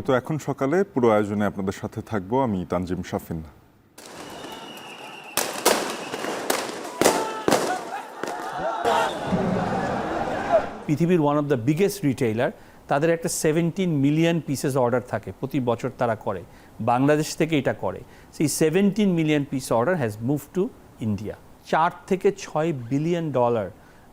স্বাগত। এখন সকালে পুরো আয়োজনে আপনাদের সাথে থাকবো আমি তানজিম শাফিন। পৃথিবীর one of the biggest retailer, তাদের একটা 17 মিলিয়ন পিসেস অর্ডার থাকে প্রতি বছর তারা করে, বাংলাদেশ থেকে এটা করে। সেই 17 million piece order has move to India. 4 থেকে 6 বিলিয়ন ডলার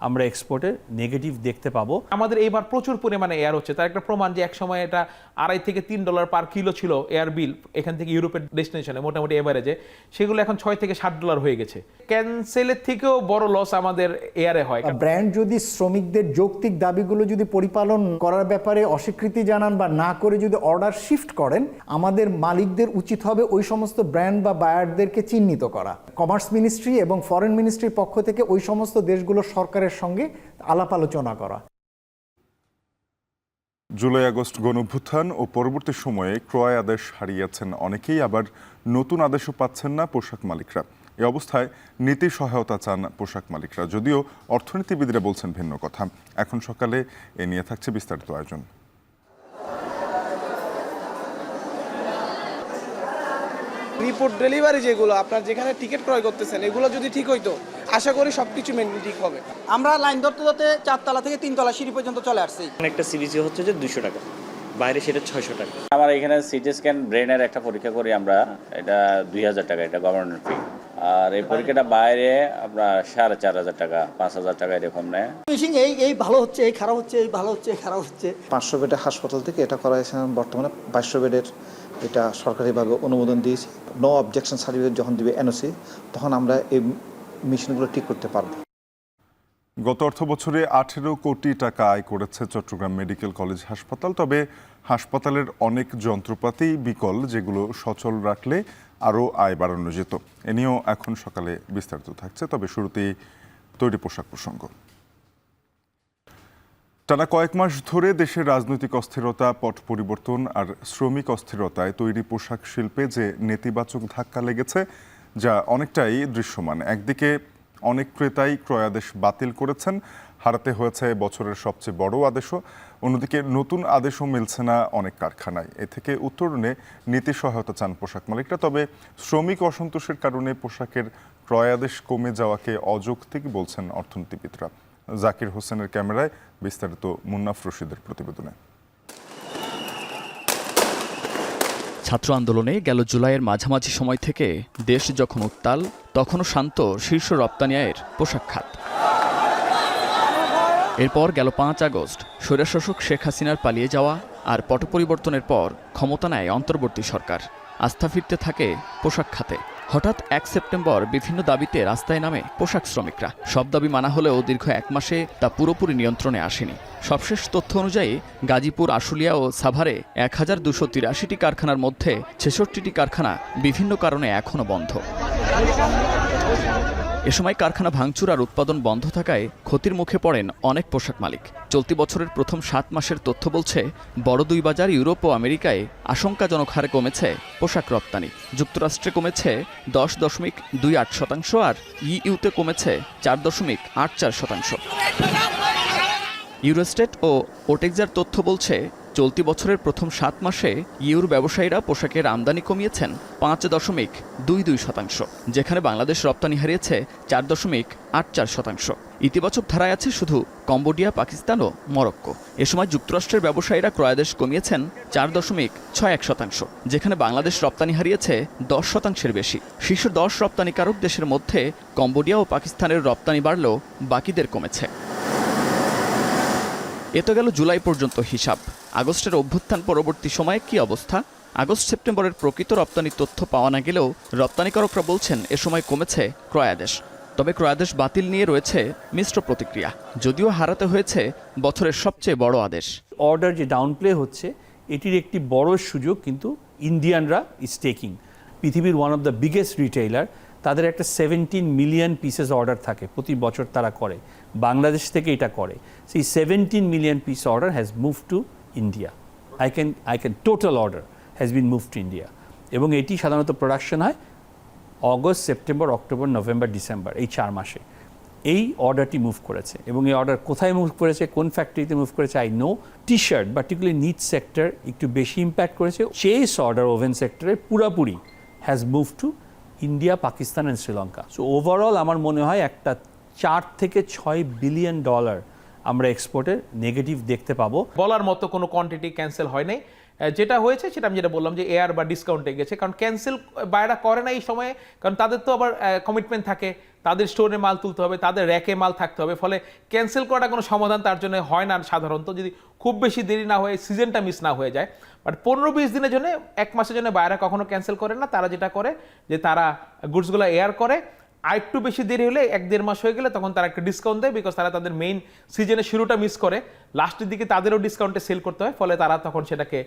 আমরা এক্সপোর্টের নেগেটিভ দেখতে পাবো। আমাদের এইবার প্রচুর পরিমাণে এয়ার হচ্ছে, তার একটা প্রমাণ যে এক সময় এটা $2.5 থেকে $3 পার কিলো ছিল এয়ার বিল এখান থেকে ইউরোপের ডেস্টিনেশনে মোটামুটি এভারেজে, সেগুলো এখন $6 থেকে $7 হয়ে গেছে। ক্যান্সেলের থেকেও বড় লস আমাদের এয়ারে হয়। ব্র্যান্ড যদি শ্রমিকদের যৌক্তিক দাবিগুলো যদি পরিপালন করার ব্যাপারে অস্বীকৃতি জানান বা না করে যদি অর্ডার শিফট করেন, আমাদের মালিকদের উচিত হবে ওই সমস্ত ব্র্যান্ড বা বায়ারদেরকে চিহ্নিত করা। কমার্স মিনিস্ট্রি এবং ফরেন মিনিস্ট্রির পক্ষ থেকে ওই সমস্ত দেশগুলোর সরকারের সঙ্গে আলাপ আলোচনা করা। জুলাই আগস্ট গণঅভ্যুত্থান ও পরবর্তী সময়ে ক্রয় আদেশ হারিয়েছেন অনেকেই, আবার নতুন আদেশও পাচ্ছেন না পোশাক মালিকরা। এ অবস্থায় নীতি সহায়তা চান পোশাক মালিকরা, যদিও অর্থনীতিবিদরা বলছেন ভিন্ন কথা। এখন সকালে এ নিয়ে থাকছে বিস্তারিত আয়োজন। রিপোর্ট ডেলিভারি যেগুলো আপনার যেখানে টিকিট ক্রয় করতেছেন, এগুলো যদি ঠিক হইতো আশা করি সবকিছু মেনলি ঠিক হবে। আমরা লাইন ধরতে ধরতে 4 তলা থেকে 3 তলা সিঁড়ি পর্যন্ত চলে আসছি। একটা সিরিজে হচ্ছে যে 200 টাকা, বাইরে সেটা 600 টাকা। আমার এখানে সিটি স্ক্যান ব্রেনের একটা পরীক্ষা করি আমরা, এটা 2000 টাকা, এটা গভর্নমেন্ট ফি। আর এই পরীক্ষাটা বাইরে আপনার 4500 টাকা, 5000 টাকা এরকম নেয়। ফিশিং এই ভালো হচ্ছে, এই খারাপ হচ্ছে, এই ভালো হচ্ছে, এই খারাপ হচ্ছে। 500 বেডের হাসপাতাল থেকে এটা করা হয়েছে, বর্তমানে 500 বেডের এটা সরকারিভাবে অনুমোদন দিয়েছি। নো অবজেকশন সার্টিফিকেট যখন দিবে এনওসি, তখন আমরা এই মেশিনগুলো ঠিক করতে পারবো। গত অর্থ বছরে 18 কোটি টাকা আয় করেছে চট্টগ্রাম মেডিকেল কলেজ হাসপাতাল। তবে হাসপাতালের অনেক যন্ত্রপাতি বিকল, যেগুলো সচল রাখলে আরও আয় বাড়ানো যেত। এ নিয়েও এখন সকালে বিস্তারিত থাকছে। তবে শুরুতেই তৈরি পোশাক প্রসঙ্গ। টানা কয়েক মাস ধরে দেশের রাজনৈতিক অস্থিরতা, পট পরিবর্তন আর শ্রমিক অস্থিরতায় তৈরি পোশাক শিল্পে যে নেতিবাচক ধাক্কা লেগেছে, যা অনেকটাই দৃশ্যমান। একদিকে অনেক ক্রেতাই ক্রয়াদেশ বাতিল করেছেন, হারাতে হয়েছে বছরের সবচেয়ে বড় আদেশও। অন্যদিকে নতুন আদেশও মিলছে না অনেক কারখানায়। এ থেকে উত্তরণে নীতি সহায়তা চান পোশাক মালিকরা। তবে শ্রমিক অসন্তোষের কারণে পোশাকের ক্রয়াদেশ কমে যাওয়াকে অযৌক্তিক বলছেন অর্থনীতিবিদরা। জাকির হোসেনের ক্যামেরায় বিস্তারিত মুন্নাফ রশিদের প্রতিবেদনে। ছাত্র আন্দোলনে গেল জুলাইয়ের মাঝামাঝি সময় থেকে দেশ যখন উত্তাল, তখনও শান্ত শীর্ষ রপ্তানি আয়ের পোশাক খাত। এরপর গেল 5 আগস্ট স্বৈরশাসক শেখ হাসিনার পালিয়ে যাওয়া আর পট পরিবর্তনের পর ক্ষমতা নেয় অন্তর্বর্তী সরকার। আস্থা ফিরতে থাকে পোশাক খাতে। হঠাৎ 1 সেপ্টেম্বর বিভিন্ন দাবিতে রাস্তায় নামে পোশাক শ্রমিকরা। সব দাবি মানা হলেও দীর্ঘ 1 মাসে তা পুরোপুরি নিয়ন্ত্রণে আসেনি। সবশেষ তথ্য অনুযায়ী গাজীপুর, আশুলিয়া ও সাভারে 1283টি কারখানার মধ্যে 66টি কারখানা বিভিন্ন কারণে এখনও বন্ধ। এ সময় কারখানা ভাঙচুর আর উৎপাদন বন্ধ থাকায় ক্ষতির মুখে পড়েন অনেক পোশাক মালিক। চলতি বছরের প্রথম 7 মাসের তথ্য বলছে, বড় 2 বাজার ইউরোপ ও আমেরিকায় আশঙ্কাজনক হারে কমেছে পোশাক রপ্তানি। যুক্তরাষ্ট্রে কমেছে 10.28% আর ইইউতে কমেছে 4.84%। ইউরোস্টেট ও ওটেক্সার তথ্য বলছে, চলতি বছরের প্রথম 7 মাসে ইউর ব্যবসায়ীরা পোশাকের আমদানি কমিয়েছেন 5.22%, যেখানে বাংলাদেশ রপ্তানি হারিয়েছে 4.84%। ইতিবাচক ধারায় আছে শুধু কম্বোডিয়া, পাকিস্তান ও মরক্কো। এ সময় যুক্তরাষ্ট্রের ব্যবসায়ীরা ক্রয়াদেশ কমিয়েছেন 4.61%, যেখানে বাংলাদেশ রপ্তানি হারিয়েছে 10%-এর বেশি। শীর্ষ 10 রপ্তানিকারক দেশের মধ্যে কম্বোডিয়া ও পাকিস্তানের রপ্তানি বাড়লেও বাকিদের কমেছে। এ তো গেল জুলাই পর্যন্ত হিসাব। আগস্টের অভ্যুত্থান পরবর্তী সময়ে কি অবস্থা? আগস্ট সেপ্টেম্বরের প্রকৃত রপ্তানি তথ্য পাওয়া না গেলেও রপ্তানিকারকরা বলছেন এ সময় কমেছে ক্রয়াদেশ। তবে ক্রয়াদেশ বাতিল নিয়ে রয়েছে মিশ্র প্রতিক্রিয়া, যদিও হারাতে হয়েছে বছরের সবচেয়ে বড় আদেশ। অর্ডার যে ডাউনপ্লে হচ্ছে, এটির একটি বড় সুযোগ কিন্তু ইন্ডিয়ানরা ইজ টেকিং। পৃথিবীর one of the biggest retailer, তাদের একটা 17 মিলিয়ন পিসেস অর্ডার থাকে প্রতি বছর তারা করে, বাংলাদেশ থেকে এটা করে। সেই 17 million piece order has move to India. I can total order has been move to India. এবং এটি সাধারণত প্রোডাকশন হয় August, September, October, November, December, এই 4 মাসে। এই অর্ডারটি মুভ করেছে এবং এই অর্ডার কোথায় মুভ করেছে, কোন ফ্যাক্টরিতে মুভ করেছে I know. T-shirt particularly knit sector একটু বেশি ইম্প্যাক্ট করেছে। চেস অর্ডার ওভেন সেক্টরে পুরাপুরি has move to India, Pakistan and Sri Lanka. So overall আমার মনে হয় একটা $4 থেকে $6 বিলিয়ন আমরা এক্সপোর্টের নেগেটিভ দেখতে পাবো। বলার মতো কোনো কোয়ান্টিটি ক্যান্সেল হয় নাই। যেটা হয়েছে সেটা আমি যেটা বললাম যে এয়ার বা ডিসকাউন্টে গেছে, কারণ ক্যান্সেল বায়রা করে না এই সময়ে, কারণ তাদের তো আবার কমিটমেন্ট থাকে, তাদের স্টোরে মাল তুলতে হবে, তাদের র্যাকে মাল থাকতে হবে, ফলে ক্যান্সেল করাটা কোনো সমাধান তার জন্য হয় না সাধারণত, যদি খুব বেশি দেরি না হয়ে সিজনটা মিস না হয়ে যায়। বাট 15-20 দিনের জন্য, 1 মাসের জন্য বায়রা কখনো ক্যান্সেল করে না। তারা যেটা করে যে তারা গুডসগুলো এয়ার করে, আর একটু বেশি দেরি হলে 1-1.5 মাস হয়ে গেলে তখন তারা একটা ডিসকাউন্ট দেয়, বিকজ তারা তাদের মেইন সিজনের শুরুটা মিস করে, লাস্টের দিকে তাদেরও ডিসকাউন্টে সেল করতে হয়, ফলে তারা তখন সেটাকে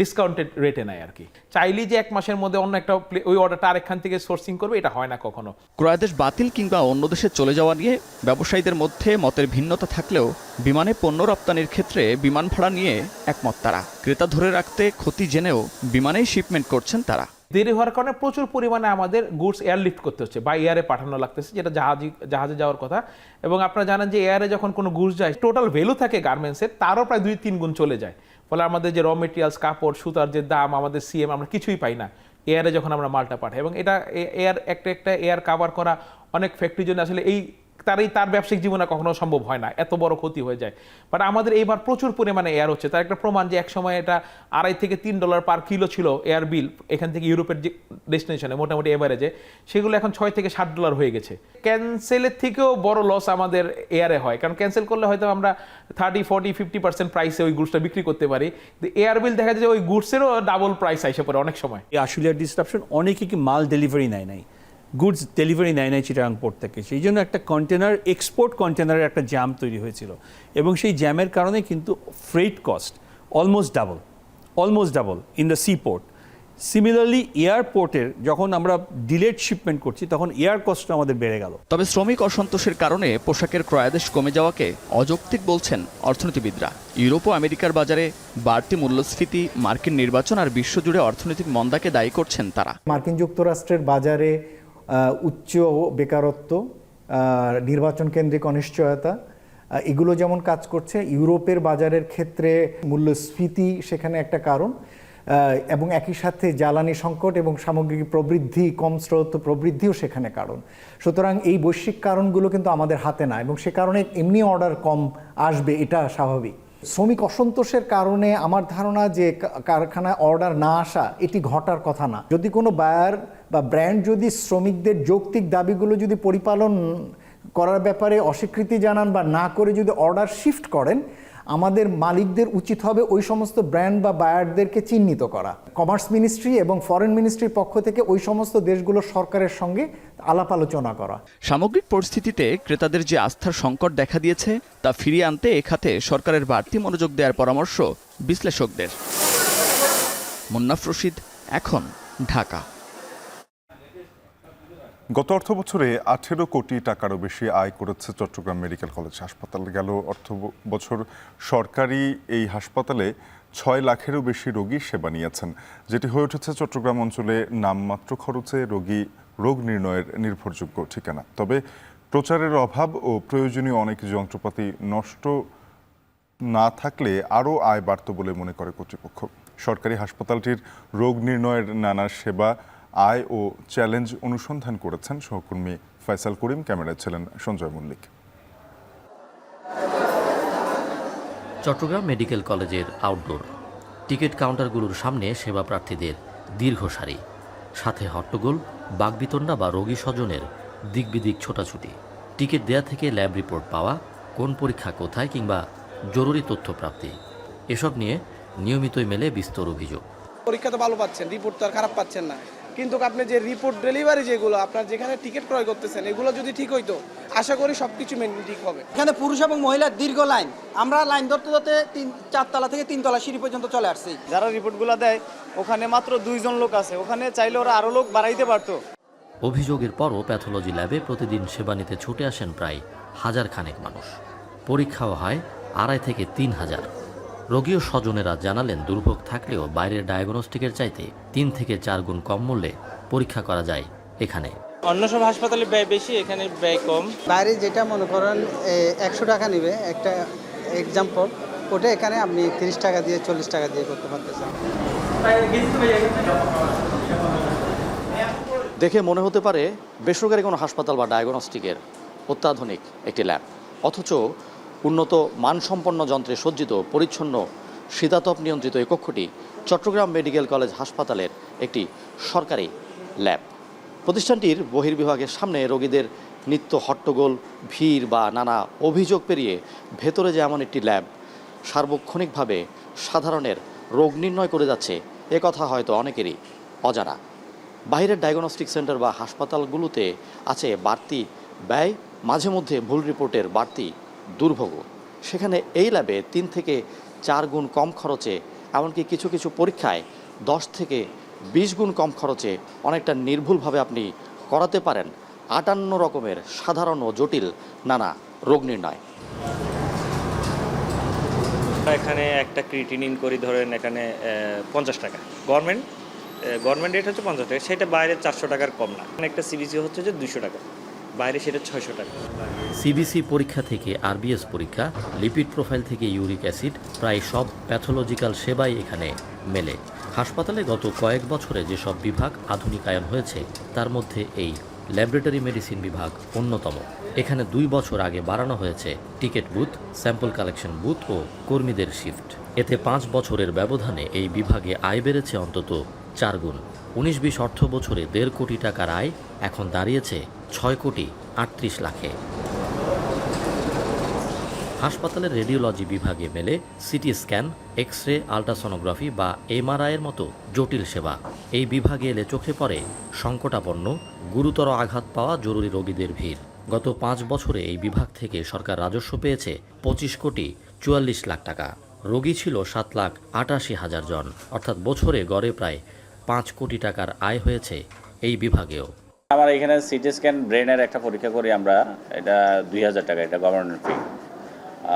ডিসকাউন্টেড রেটে নেয় আর কি। চাইলেই যে 1 মাসের মধ্যে অন্য একটা ওই অর্ডারটা আরেকখান থেকে সোর্সিং করবে, এটা হয় না কখনো। ক্রয়াদেশ বাতিল কিংবা অন্য দেশে চলে যাওয়া নিয়ে ব্যবসায়ীদের মধ্যে মতের ভিন্নতা থাকলেও বিমানে পণ্য রপ্তানির ক্ষেত্রে বিমান ভাড়া নিয়ে একমত তারা। ক্রেতা ধরে রাখতে ক্ষতি জেনেও বিমানেই শিপমেন্ট করছেন তারা। দেরি হওয়ার কারণে প্রচুর পরিমাণে আমাদের গুডস এয়ারলিফট করতে হচ্ছে বা এয়ারে পাঠানো লাগতেছে, যেটা জাহাজে যাওয়ার কথা। এবং আপনারা জানেন যে এয়ারে যখন কোনো গুডস যায়, টোটাল ভ্যালু থাকে গার্মেন্টসের তারও প্রায় 2-3 গুণ চলে যায়। ফলে আমাদের যে র মেটেরিয়ালস, কাপড়, সুতার যে দাম, আমাদের সিএম, আমরা কিছুই পাই না এয়ারে যখন আমরা মালটা পাঠাই। এবং এটা এয়ার একটা এয়ার কাভার করা অনেক ফ্যাক্টরির জন্য আসলে তার ব্যবসায়িক জীবনে কখনো সম্ভব হয় না, এত বড় ক্ষতি হয়ে যায়। বাট আমাদের এইবার প্রচুর পরিমাণে এয়ার হচ্ছে, তার একটা প্রমাণ যে এক সময় এটা $2.5 থেকে $3 পার কিলো ছিল এয়ার বিল এখান থেকে ইউরোপের যে ডেস্টিনেশনে মোটামুটি এভারেজে, সেগুলো এখন $6 থেকে $7 হয়ে গেছে। ক্যান্সেলের থেকেও বড় লস আমাদের এয়ারে হয়, কারণ ক্যান্সেল করলে হয়তো আমরা 30-40-50% প্রাইসে ওই গুডসটা বিক্রি করতে পারি, এয়ার বিল দেখা যায় যে ওই গুডসেরও ডাবল প্রাইস আসে পড়ে অনেক সময়। এই আশুলিয়ার ডিসরাপশন অনেকে কি মাল ডেলিভারি নাই গুডস ডেলিভারি নেয় চিটাগাং পোর্ট থেকে, সেই জন্য একটা কন্টেনার, এক্সপোর্ট কন্টেনারের একটা জ্যাম তৈরি হয়েছিল এবং সেই জ্যামের কারণে কিন্তু freight cost almost double in the sea port. Similarly এয়ারপোর্টের যখন আমরা ডিলেড শিপমেন্ট করছি তখন এয়ার কস্ট আমাদের বেড়ে গেল। তবে শ্রমিক অসন্তোষের কারণে পোশাকের ক্রয়াদেশ কমে যাওয়াকে অযৌক্তিক বলছেন অর্থনীতিবিদরা। ইউরোপ ও আমেরিকার বাজারে বাড়তি মূল্যস্ফীতি, মার্কিন নির্বাচন আর বিশ্বজুড়ে অর্থনৈতিক মন্দাকে দায়ী করছেন তারা। মার্কিন যুক্তরাষ্ট্রের বাজারে উচ্চ বেকারত্ব, নির্বাচন কেন্দ্রিক অনিশ্চয়তা, এগুলো যেমন কাজ করছে, ইউরোপের বাজারের ক্ষেত্রে মূল্যস্ফীতি সেখানে একটা কারণ, এবং একই সাথে জ্বালানি সংকট এবং সামগ্রিক প্রবৃদ্ধি, কম স্রোত প্রবৃদ্ধিও সেখানে কারণ। সুতরাং এই বৈশ্বিক কারণগুলো কিন্তু আমাদের হাতে না, এবং সে কারণে এমনি অর্ডার কম আসবে, এটা স্বাভাবিক। শ্রমিক অসন্তোষের কারণে আমার ধারণা যে কারখানায় অর্ডার না আসা এটি ঘটার কথা না। যদি কোনো বায়ার বা ব্র্যান্ড যদি শ্রমিকদের যৌক্তিক দাবিগুলো যদি পরিপালন করার ব্যাপারে অস্বীকৃতি জানান বা না করে যদি অর্ডার শিফট করেন, আমাদের মালিকদের উচিত হবে ওই সমস্ত ব্র্যান্ড বা বায়ারদেরকে চিহ্নিত করা। কমার্স মিনিস্ট্রি এবং ফরেন মিনিস্ট্রির পক্ষ থেকে ওই সমস্ত দেশগুলোর সরকারের সঙ্গে আলাপ আলোচনা করা। সামগ্রিক পরিস্থিতিতে ক্রেতাদের যে আস্থার সংকট দেখা দিয়েছে তা ফিরিয়ে আনতে এ খাতে সরকারের বাড়তি মনোযোগ দেওয়ার পরামর্শ বিশ্লেষকদের। মুন্নাফ রশিদ, এখন, ঢাকা। গত অর্থবছরে 18 কোটি টাকারও বেশি আয় করেছে চট্টগ্রাম মেডিকেল কলেজ হাসপাতাল। গেল অর্থবছর সরকারি এই হাসপাতালে 6 লাখেরও বেশি রোগী সেবা নিয়েছেন, যেটি হয়ে উঠেছে চট্টগ্রাম অঞ্চলে নামমাত্র খরচে রোগ নির্ণয়ের নির্ভরযোগ্য ঠিকানা। তবে প্রচারের অভাব ও প্রয়োজনীয় অনেক যন্ত্রপাতি নষ্ট না থাকলে আরও আয় বাড়ত বলে মনে করে কর্তৃপক্ষ। সরকারি হাসপাতালটির রোগ নির্ণয়ের নানা সেবা, আয় ও চ্যালেঞ্জ অনুসন্ধান করেছেন সহকর্মী ফয়সাল করিম। ক্যামেরায় ছিলেন সঞ্জয় মল্লিক। চট্টগ্রাম মেডিকেল কলেজের আউটডোর টিকিট কাউন্টারগুলোর সামনে সেবা প্রার্থীদের দীর্ঘ সারি, সাথে হট্টগোল, বাকবিতণ্ডা বা রোগী স্বজনের দিকবিদিক ছোটাছুটি। টিকিট দেয়া থেকে ল্যাব রিপোর্ট পাওয়া, কোন পরীক্ষা কোথায় কিংবা জরুরি তথ্য প্রাপ্তি, এসব নিয়ে নিয়মিতই মেলে বিস্তর অভিযোগ। পরীক্ষা তো ভালো পাচ্ছেন, রিপোর্ট তো আর খারাপ পাচ্ছেন না, কিন্তু আপনি যে রিপোর্ট ডেলিভারি যেগুলো আপনার যেখানে টিকিট ক্রয় করতেছেন, এগুলো যদি ঠিক হইতো আশা করি সবকিছু ঠিক হবে। এখানে পুরুষ এবং মহিলার দীর্ঘ লাইন, আমরা লাইন ধরতে 4 তলা থেকে 3 তলা সিঁড়ি পর্যন্ত চলে আসছি। যারা রিপোর্টগুলো দেয় ওখানে মাত্র 2 জন লোক আছে, ওখানে চাইলে ওরা আরও লোক বাড়াইতে পারতো। অভিযোগের পরও প্যাথোলজি ল্যাবে প্রতিদিন সেবা নিতে ছুটে আসেন প্রায় 1000 খানেক মানুষ। পরীক্ষাও হয় 2500 থেকে 3000। রোগী ও স্বজনেরা জানালেন, দুর্ভোগ থাকলেও বাইরের ডায়াগনস্টিকের চাইতে 3 থেকে 4 গুণ কম মূল্যে পরীক্ষা করা যায় এখানে। অন্য সব হাসপাতালে ব্যয় বেশি, এখানে ব্যয় কম। বাইরে যেটা মনে করেন 100 টাকা নেবে একটা এক্সাম্পল, ওটা এখানে আপনি 30 টাকা দিয়ে 40 টাকা দিয়ে করতে পারতেছেন। দেখে মনে হতে পারে বেসরকারি কোনো হাসপাতাল বা ডায়াগনস্টিকের অত্যাধুনিক একটি ল্যাব, অথচ উন্নত মানসম্পন্ন যন্ত্রে সজ্জিত পরিচ্ছন্ন শীতাতপ নিয়ন্ত্রিত এই কক্ষটি চট্টগ্রাম মেডিকেল কলেজ হাসপাতালের একটি সরকারি ল্যাব। প্রতিষ্ঠানটির বহির্বিভাগের সামনে রোগীদের নিত্য হট্টগোল, ভিড় বা নানা অভিযোগ পেরিয়ে ভেতরে যে এমন একটি ল্যাব সার্বক্ষণিকভাবে সাধারণের রোগ নির্ণয় করে যাচ্ছে, এ কথা হয়তো অনেকেরই অজানা। বাইরের ডায়াগনস্টিক সেন্টার বা হাসপাতালগুলোতে আছে বাড়তি ব্যয়, মাঝে মধ্যে ভুল রিপোর্টের বাড়তি দুর্ভোগ। সেখানে এই ল্যাবে 3 থেকে 4 গুণ কম খরচে, এমনকি কিছু কিছু পরীক্ষায় 10 থেকে 20 গুণ কম খরচে অনেকটা নির্ভুলভাবে আপনি করাতে পারেন 58 রকমের সাধারণ ও জটিল নানা রোগ নির্ণয়। এখানে একটা ক্রিটিনিন করি ধরেন এখানে 50 টাকা, গভর্নমেন্ট রেট হচ্ছে 50 টাকা, সেটা বাইরে 400 টাকার কম না। একটা সিবিসি হচ্ছে যে 200 টাকা, বাইরে সেটা 600 টাকা। সিবিসি পরীক্ষা থেকে আরবিএস পরীক্ষা, লিপিড প্রোফাইল থেকে ইউরিক অ্যাসিড, প্রায় সব প্যাথোলজিক্যাল সেবাই এখানে মেলে। হাসপাতালে গত কয়েক বছরে যেসব বিভাগ আধুনিকায়ন হয়েছে তার মধ্যে এই ল্যাবরেটরি মেডিসিন বিভাগ অন্যতম। এখানে 2 বছর আগে বাড়ানো হয়েছে ticket booth, sample collection booth ও কর্মীদের শিফট। এতে 5 বছরের ব্যবধানে এই বিভাগে আয় বেড়েছে অন্তত 4 গুণ। 19-20 অর্থ বছরে 1.5 কোটি টাকার আয় এখন দাঁড়িয়েছে 6 কোটি 38 লাখে। হাসপাতালের রেডিওলজি বিভাগে মেলে CT scan, X ray, ultrasonography বা এমআরআইয়ের মতো জটিল সেবা। এই বিভাগে এলে চোখে পড়ে সংকটাপন্ন, গুরুতর আঘাত পাওয়া জরুরি রোগীদের ভিড়। গত 5 বছরে এই বিভাগ থেকে সরকার রাজস্ব পেয়েছে 25 কোটি 44 লাখ টাকা। রোগী ছিল 7,88,000 জন, অর্থাৎ বছরে গড়ে প্রায় 5 কোটি টাকার আয় হয়েছে এই বিভাগেও। আমার এখানে সিটি স্ক্যান ব্রেনের একটা পরীক্ষা করি আমরা, এটা 2000 টাকা, এটা গভর্নমেন্ট ফি।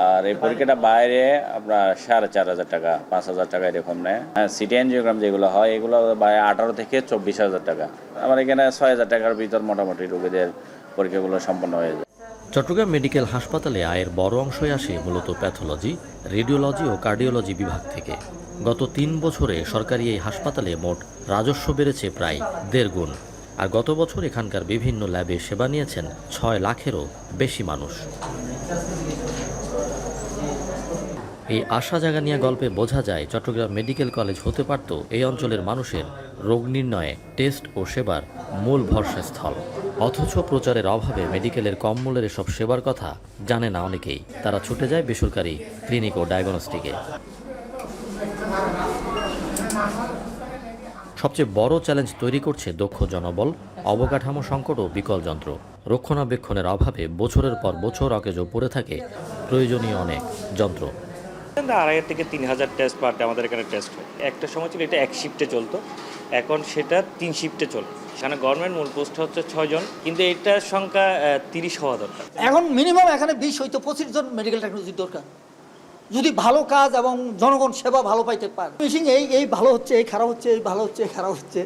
আর এই পরীক্ষাটা বাইরে আপনার 4,500 টাকা, 5,000 টাকা এরকম নেয়। সিটি এনজিওগ্রাম যেগুলো হয় এগুলো বাইরে 18 থেকে 24,000 টাকা। আমার এখানে 6,000 টাকার ভিতর মোটামুটি রোগীদের পরীক্ষাগুলো সম্পন্ন হয়ে যায়। চট্টগ্রাম মেডিকেল হাসপাতালে আয়ের বড় অংশই আসে মূলত প্যাথোলজি, রেডিওলজি ও কার্ডিওলজি বিভাগ থেকে। গত 3 বছরে সরকারি এই হাসপাতালে মোট রাজস্ব বেড়েছে প্রায় 1.5 গুণ। আর গত বছর এখানকার বিভিন্ন ল্যাবে সেবা নিয়েছেন 6 লাখেরও বেশি মানুষ। এই আশা জাগানিয়া গল্পে বোঝা যায় চট্টগ্রাম মেডিকেল কলেজ হতে পারত এই অঞ্চলের মানুষের রোগ নির্ণয়ে টেস্ট ও সেবার মূল ভরসাস্থল। অথচ প্রচারের অভাবে মেডিকেলের কম মূল্যের এসব সেবার কথা জানে না অনেকেই। তারা ছুটে যায় বেসরকারি ক্লিনিক ও ডায়াগনস্টিকে। সবচেয়ে বড় চ্যালেঞ্জ তৈরি করছে দক্ষ জনবল, অবকাঠামো সংকট ও বিকল যন্ত্র। রক্ষণাবেক্ষণের অভাবে বছরের পর বছর অকেজো পড়ে থাকে প্রয়োজনীয় অনেক যন্ত্র। 2,500 থেকে 3,000 টেস্ট পার ডে আমাদের এখানে টেস্ট হয়। একটা সময় ছিল এটা 1 শিফটে চলতো, এখন সেটা 3 শিফটে চলে। সেখানে গভর্নমেন্ট মূল পোস্ট হচ্ছে 6 জন, কিন্তু এটার সংখ্যা 30 হওয়া দরকার। এখন মিনিমাম এখানে 20 হইতো 25 জন মেডিকেল টেকনোলজির দরকার, যদি ভালো কাজ এবং জনগণ সেবা ভালো পাইতে পারে। মেশিন এই ভালো হচ্ছে, এই খারাপ হচ্ছে, এই ভালো হচ্ছে, এই খারাপ হচ্ছে।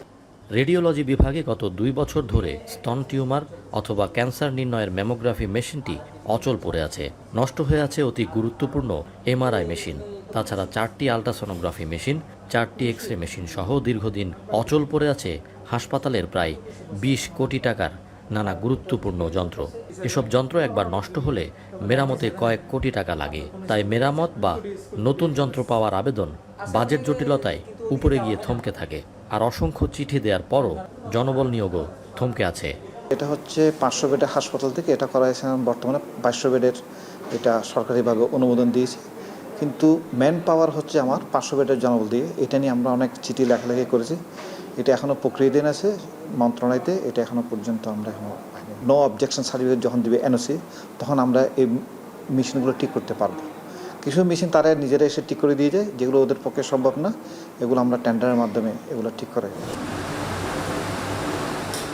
রেডিওলজি বিভাগে গত 2 বছর ধরে স্তন টিউমার অথবা ক্যান্সার নির্ণয়ের ম্যামোগ্রাফি মেশিনটি অচল পড়ে আছে। নষ্ট হয়ে আছে অতি গুরুত্বপূর্ণ এমআরআই মেশিন। তাছাড়া 4টি আল্ট্রাসোনোগ্রাফি মেশিন, 4টি এক্স রে মেশিন সহ দীর্ঘদিন অচল পড়ে আছে হাসপাতালের প্রায় 20 কোটি টাকার নানা গুরুত্বপূর্ণ যন্ত্র। এসব যন্ত্র একবার নষ্ট হলে মেরামতে কয়েক কোটি টাকা লাগে। তাই মেরামত বা নতুন যন্ত্র পাওয়ার আবেদন বাজেট জটিলতায় উপরে গিয়ে থমকে থাকে। আর অসংখ্য চিঠি দেওয়ার পরও জনবল নিয়োগও থমকে আছে। এটা হচ্ছে 500 বেডের হাসপাতাল থেকে এটা করা হয়েছে, বর্তমানে 500 বেডের এটা সরকারিভাবে অনুমোদন দিয়েছে। কিন্তু ম্যান পাওয়ার হচ্ছে আমার 500 বেডের জনবল দিয়ে। এটা নিয়ে আমরা অনেক চিঠি লেখালেখি করেছি। এটা এখনও প্রক্রিয়াধীন আছে মন্ত্রণালয়তে। এটা এখনও পর্যন্ত আমরা নো অবজেকশন সার্টিফিকেট যখন দিবে এনওসি, তখন আমরা এই মেশিনগুলো ঠিক করতে পারবো। কিছু মেশিন তারা নিজেরা এসে ঠিক করে দিয়ে যায়, যেগুলো ওদের পক্ষে সম্ভব না, এগুলো আমরা টেন্ডারের মাধ্যমে এগুলো ঠিক করে।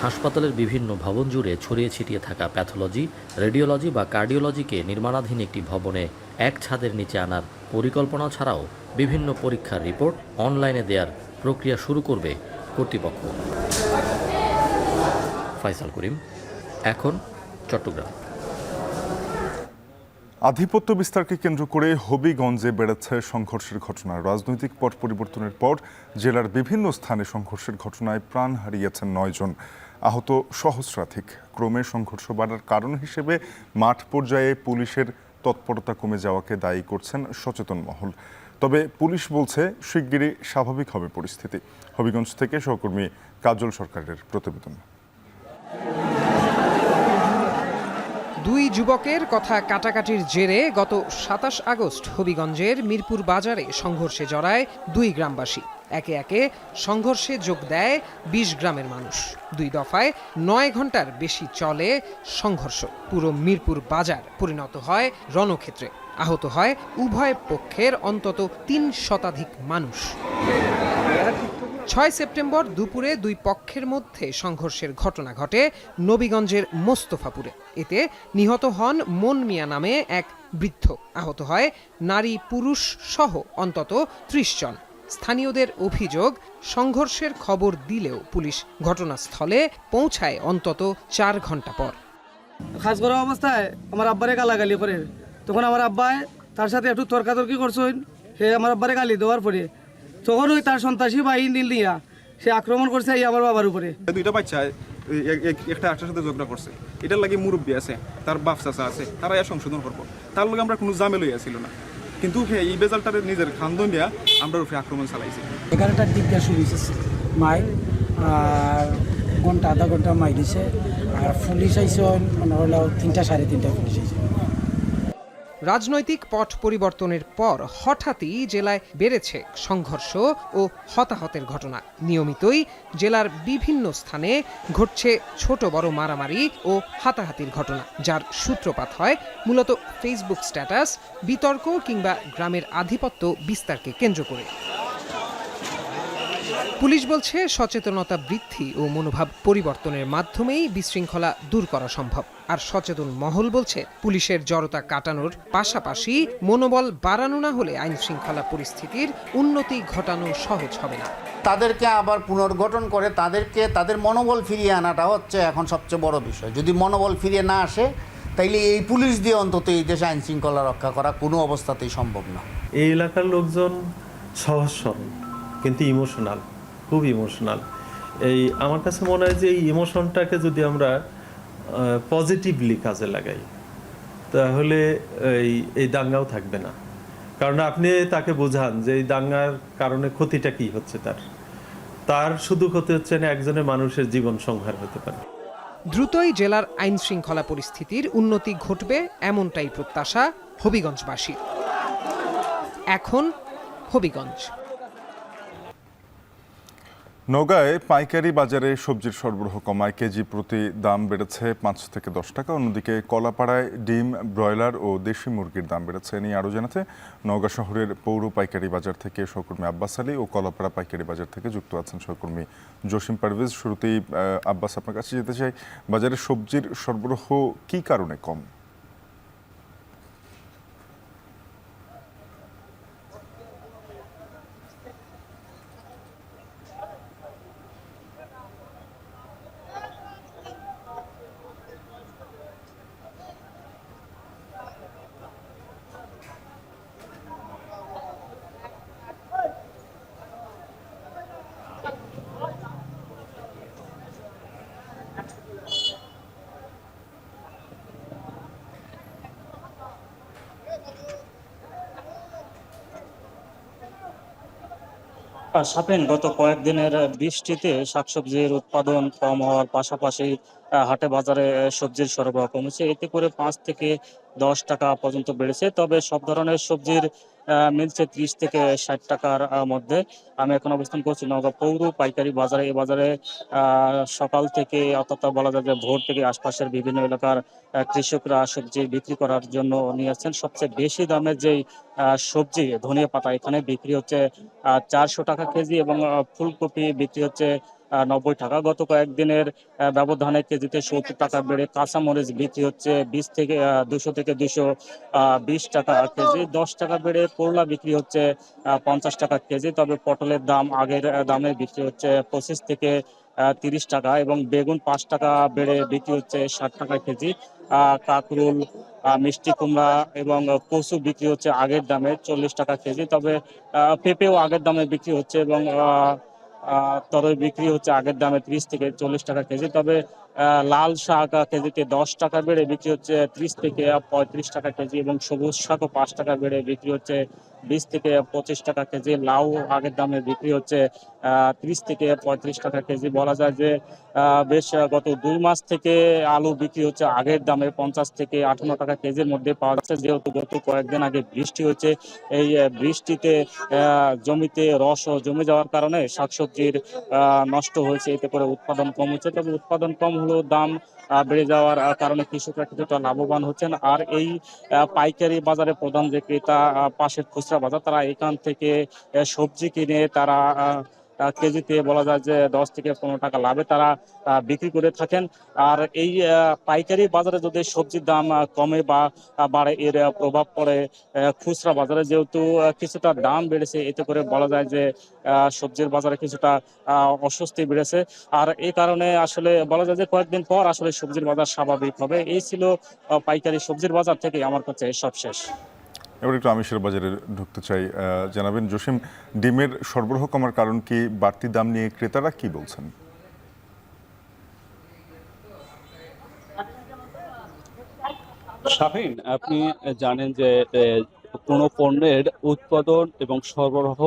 হাসপাতালের বিভিন্ন ভবন জুড়ে ছড়িয়ে ছিটিয়ে থাকা প্যাথোলজি, রেডিওলজি বা কার্ডিওলজিকে নির্মাণাধীন একটি ভবনে এক ছাদের নিচে আনার পরিকল্পনা ছাড়াও বিভিন্ন পরীক্ষার রিপোর্ট অনলাইনে দেওয়ার প্রক্রিয়া শুরু করবে কর্তৃপক্ষ। ফয়সাল করিম, এখন চট্টগ্রাম। আধিপত্য বিস্তারকে কেন্দ্র করে হবিগঞ্জে বেড়েছে সংঘর্ষের ঘটনা। রাজনৈতিক পট পরিবর্তনের পর জেলার বিভিন্ন স্থানে সংঘর্ষের ঘটনায় প্রাণ হারিয়েছেন 9 জন, আহত সহস্রাধিক। ক্রমে সংঘর্ষ বাড়ার কারণ হিসেবে মাঠ পর্যায়ে পুলিশের তৎপরতা কমে যাওয়াকে দায়ী করছেন সচেতন মহল। তবে পুলিশ বলছে শিগগিরই স্বাভাবিক হবে পরিস্থিতি। হবিগঞ্জ থেকে সহকর্মী কাজল সরকারের প্রতিবেদন। দুই যুবকের কথা কাটাকাটির জেরে গত 27 আগস্ট হবিগঞ্জের মিরপুর বাজারে সংঘর্ষে জড়ায় দুই গ্রামবাসী। একে একে সংঘর্ষে যোগ দেয় 20 গ্রামের মানুষ। 2 দফায় 9 ঘন্টার বেশি চলে সংঘর্ষ। পুরো মিরপুর বাজার পরিণত হয় রণক্ষেত্রে। আহত হয় উভয় পক্ষের অন্তত 3 শতাধিক মানুষ। 6 সেপ্টেম্বর দুপুরে দুই পক্ষের মধ্যে সংঘর্ষের ঘটনা ঘটে নবীগঞ্জের মোস্তফাপুরে। এতে নিহত হন মন মিয়া নামে এক বৃদ্ধ। আহত হয় নারী পুরুষ সহ অন্তত 30 জন। স্থানীয়দের অভিযোগ, সংঘর্ষের খবর দিলেও পুলিশ ঘটনাস্থলে পৌঁছায় অন্তত 4 ঘন্টা পর। কাজ করা অবস্থায় আমার আব্বারে গালাগালি করে, তখন আমার আব্বায় তার সাথে একটু তর্কাতর্কি করছেন। সে আমার আব্বারে গালি দেওয়ার পরে তখন ওই তার সন্ত্রাসী বাহিনী নিয়ে সে আক্রমণ করছে আমার বাবার উপরে। দুইটা বাচ্চা একটা আরেকটার সাথে ঝগড়া করছে, এটার লাগে মুরব্বী আছে, তার বাপ চাচা আছে, তারা সংশোধন করবো। তার লগে আমরা কোনো জামে লইয়া ছিল না, কিন্তু এই বেজালটার নিজের খান্দন দিয়া আমরা উপরে আক্রমণ চালাইছি। 11টার দিক দিয়ে শুরু হয়েছে মাই, আর ঘন্টা আধা ঘন্টা মাই দিছে, আর পুলিশ আইসে মনে হলো 3টা 3:30 পুলিশ আইসে। রাজনৈতিক পট পরিবর্তনের পর হঠাৎই জেলায় বেড়েছে সংঘর্ষ ও হতাহতের ঘটনা। নিয়মিতই জেলার বিভিন্ন স্থানে ঘটছে ছোট বড় মারামারি ও হাতাহাতির ঘটনা, যার সূত্রপাত হয় মূলত ফেসবুক স্ট্যাটাস, বিতর্ক কিংবা গ্রামের আধিপত্য বিস্তারকে কেন্দ্র করে। পুলিশ বলছে সচেতনতা বৃদ্ধি ও মনোভাব পরিবর্তনের মাধ্যমেই বিশৃঙ্খলা দূর করা সম্ভব। আর সচেতন মহল বলছে পুলিশের জড়তা কাটানোর পাশাপাশি মনোবল বাড়ানো না হলে আইন শৃঙ্খলা পরিস্থিতির উন্নতি ঘটানো সহজ হবে না। তাদেরকে আবার পুনর্গঠন করে তাদের মনোবল ফিরিয়ে আনাটা হচ্ছে এখন সবচেয়ে বড় বিষয়। যদি মনোবল ফিরিয়ে না আসে তাইলে এই পুলিশ দিয়ে অন্তত এই দেশে আইন শৃঙ্খলা রক্ষা করা কোনো অবস্থাতেই সম্ভব না। এই এলাকার লোকজন সহজ সরল কিন্তু ইমোশনাল, খুব ইমোশনাল। এই আমার কাছে মনে হয় যে এই ইমোশনটাকে যদি আমরা পজিটিভলি কাজে লাগাই তাহলে এই দাঙ্গাও থাকবে না। কারণ আপনি তাকে বোঝান যে এই দাঙ্গার কারণে ক্ষতিটা কি হচ্ছে, তার শুধু ক্ষতি হচ্ছে না, একজনের মানুষের জীবন সংহার হতে পারে। দ্রুতই জেলার আইন শৃঙ্খলা পরিস্থিতির উন্নতি ঘটবে এমনটাই প্রত্যাশা হবিগঞ্জবাসীর। এখন হবিগঞ্জ। নওগাঁয় পাইকারি বাজারে সবজির সরবরাহ কমায় কেজি প্রতি দাম বেড়েছে 5 থেকে 10 টাকা। অন্যদিকে কলাপাড়ায় ডিম, ব্রয়লার ও দেশি মুরগির দাম বেড়েছে। নিয়ে আরও জানাতে নওগাঁ শহরের পৌর পাইকারি বাজার থেকে সহকর্মী আব্বাস আলী ও কলাপাড়া পাইকারি বাজার থেকে যুক্ত আছেন সহকর্মী জসিম পারভেজ। শুরুতেই আব্বাস, আপনার কাছে যেতে চাই, বাজারে সবজির সরবরাহ কী কারণে কম? সাপেন গত কয়েকদিনের বৃষ্টিতে শাকসবজির উৎপাদন কম হওয়ার পাশাপাশি হাটে বাজারে সবজির সরবরাহ কমেছে। এতে করে 5 থেকে 10 টাকা পর্যন্ত বেড়েছে। তবে সব ধরনের সবজির মিলছে 30 থেকে 60 টাকার মধ্যে। আমি এখন অবস্থান করছি নওগাঁ পৌর পাইকারি বাজারে। এই বাজারে সকাল থেকে, অর্থাৎ বলা যায় যে ভোর থেকে আশপাশের বিভিন্ন এলাকার কৃষকরা সবজি বিক্রি করার জন্য নিয়ে আসছেন। সবচেয়ে বেশি দামের যেই সবজি ধনিয়া পাতা এখানে বিক্রি হচ্ছে 400 টাকা কেজি এবং ফুলকপি বিক্রি হচ্ছে 90 টাকা। গত কয়েকদিনের ব্যবধানে কেজিতে 70 টাকা বেড়ে কাঁচামরিচ বিক্রি হচ্ছে 200 থেকে 220 টাকা কেজি। 10 টাকা বেড়ে করলা বিক্রি হচ্ছে 50 টাকা কেজি। তবে পটলের দাম আগের দামে বিক্রি হচ্ছে 25 থেকে 30 টাকা এবং বেগুন 5 টাকা বেড়ে বিক্রি হচ্ছে 60 টাকা কেজি। কাকরুল, মিষ্টি কুমড়া এবং কচু বিক্রি হচ্ছে আগের দামে 40 টাকা কেজি। তবে পেঁপেও আগের দামে বিক্রি হচ্ছে এবং তরই বিক্রি হচ্ছে আগের দামে 30 থেকে 40 টাকা কেজি। তবে লাল শাক কেজিতে 10 টাকা বেড়ে বিক্রি হচ্ছে 30 থেকে 35 টাকা কেজি এবং সবুজ শাকও 5 টাকা বেড়ে বিক্রি হচ্ছে 20 থেকে 25 টাকা কেজি। লাউ আগের দামে বিক্রি হচ্ছে 30 থেকে 35 টাকা কেজি। বলা যায় যে বেশ গত 2 মাস থেকে আলু বিক্রি হচ্ছে আগের দামে 50 থেকে 58 টাকা কেজির মধ্যে পাওয়া যাচ্ছে। যেহেতু গত কয়েকদিন আগে বৃষ্টি হচ্ছে, এই বৃষ্টিতে জমিতে রস জমে যাওয়ার কারণে শাকসবজির নষ্ট হয়েছে, এতে করে উৎপাদন কম হচ্ছে। তবে উৎপাদন কম হলেও দাম বেড়ে যাওয়ার কারণে কৃষকরা কিছুটা লাভবান হচ্ছেন। আর এই পাইকারি বাজারে প্রধান যে ক্রেতা পাশের খুচরা বাজার, তারা এখান থেকে সবজি কিনে তারা কেজিতে বলা যায় যে 10 থেকে 15 টাকা লাভে তারা বিক্রি করে থাকেন। আর এই পাইকারি বাজারে যদি সবজির দাম কমে বা বাড়ে, এর প্রভাব পড়ে খুচরা বাজারে। যেহেতু কিছুটা দাম বেড়েছে, এতে করে বলা যায় যে সবজির বাজারে কিছুটা অস্বস্তি বেড়েছে। আর এই কারণে আসলে বলা যায় যে কয়েকদিন পর আসলে সবজির বাজার স্বাভাবিক হবে। এই ছিল পাইকারি সবজির বাজার থেকে আমার কাছে সব শেষ। এবার একটু আমিষের বাজারে ঢুকতে চাই। জানাবেন জসিম, ডিমের সরবরাহ কমার কারণ কি? বাড়তি দাম নিয়ে ক্রেতারা কি বলছেন? শাফিন, আপনি জানেন যে কোনো পণ্যের উৎপাদন এবং সরবরাহ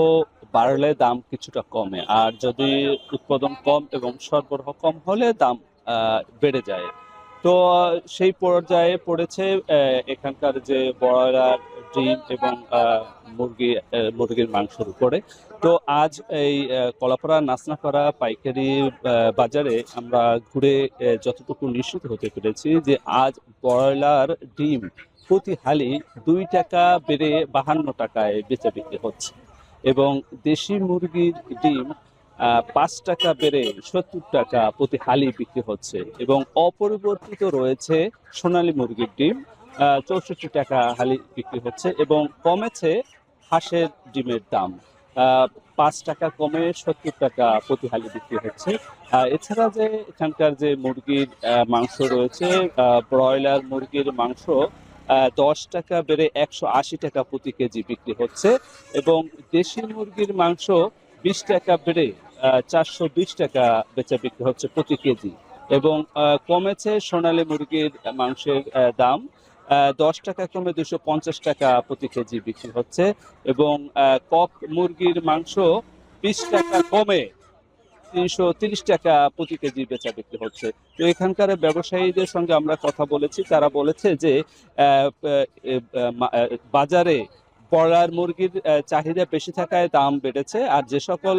বাড়লে দাম কিছুটা কমে, আর যদি উৎপাদন কম এবং সরবরাহ কম হলে দাম বেড়ে যায়। তো সেই পর্যায়ে পড়েছে এখানকার যে ব্রয়লার, ডিম এবং মুরগির মাংসের উপরে। তো আজ এই কলাপাড়া নাচনাপাড়া পাইকারি বাজারে আমরা ঘুরে যতটুকু নিশ্চিত হতে পেরেছি যে আজ ব্রয়লার ডিম প্রতি হালি 2 টাকা বেড়ে 52 টাকায় বেচা বিক্রি হচ্ছে এবং দেশি মুরগির ডিম 5 টাকা বেড়ে 70 টাকা প্রতি হালি বিক্রি হচ্ছে এবং অপরিবর্তিত রয়েছে সোনালী মুরগির ডিম 64 টাকা হালি বিক্রি হচ্ছে এবং কমেছে হাঁসের ডিমের দাম 5 টাকা কমে 70 টাকা প্রতি হালি বিক্রি হচ্ছে। এছাড়া যে এখানকার যে মুরগির মাংস রয়েছে, ব্রয়লার মুরগির মাংস 10 টাকা বেড়ে 180 টাকা প্রতি কেজি বিক্রি হচ্ছে এবং দেশি মুরগির মাংস 20 টাকা বেড়ে 420 টাকা বেচা বিক্রি হচ্ছে প্রতি কেজি এবং কমেছে সোনালী মুরগির মাংসের দাম 10 টাকা কমে 250 টাকা প্রতি কেজি বিক্রি হচ্ছে এবং কক মুরগির মাংস 20 টাকা কমে 330 টাকা প্রতি কেজি বেচা বিক্রি হচ্ছে। তো এখানকার ব্যবসায়ীদের সঙ্গে আমরা কথা বলেছি, তারা বলেছে যে বাজারে ব্রয়লার মুরগির চাহিদা বেশি থাকায় দাম বেড়েছে, আর যে সকল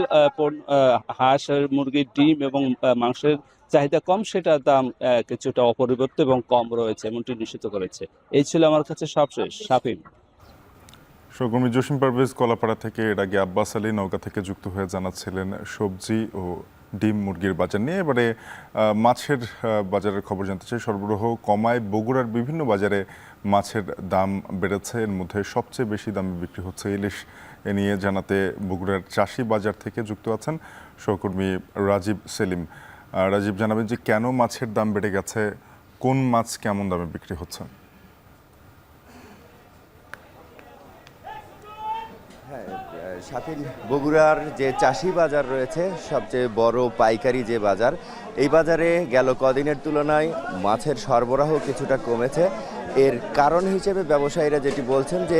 হাঁস মুরগির ডিম এবং মাংসের চাহিদা কম, সেটার দাম কিছুটা অপরিবর্তিত এবং কম রয়েছে, এমনটি নিশ্চিত করেছে। এই ছিল আমার কাছে সবশেষ। শাফিন। সহকর্মী জসিম পারভেজ কলাপাড়া থেকে, এর আগে আব্বাস আলী নওগাঁ থেকে যুক্ত হয়ে জানাচ্ছিলেন সবজি ও ডিম মুরগির বাজার নিয়ে। এবারে মাছের বাজারের খবর জানতে চাই। সরবরাহ কমায় বগুড়ার বিভিন্ন বাজারে মাছের দাম বেড়েছে, এর মধ্যে সবচেয়ে বেশি দামে বিক্রি হচ্ছে ইলিশ। এ নিয়ে জানাতে বগুড়ার চাষি বাজার থেকে যুক্ত আছেন সহকর্মী রাজীব সেলিম। রাজীব, জানাবেন যে কেন মাছের দাম বেড়ে গেছে, কোন মাছ কেমন দামে বিক্রি হচ্ছে? শাফিন, বগুড়ার যে চাষি বাজার রয়েছে, সবচেয়ে বড় পাইকারি যে বাজার, এই বাজারে গেল কদিনের তুলনায় মাছের সরবরাহ কিছুটা কমেছে। এর কারণ হিসেবে ব্যবসায়ীরা যেটি বলছেন যে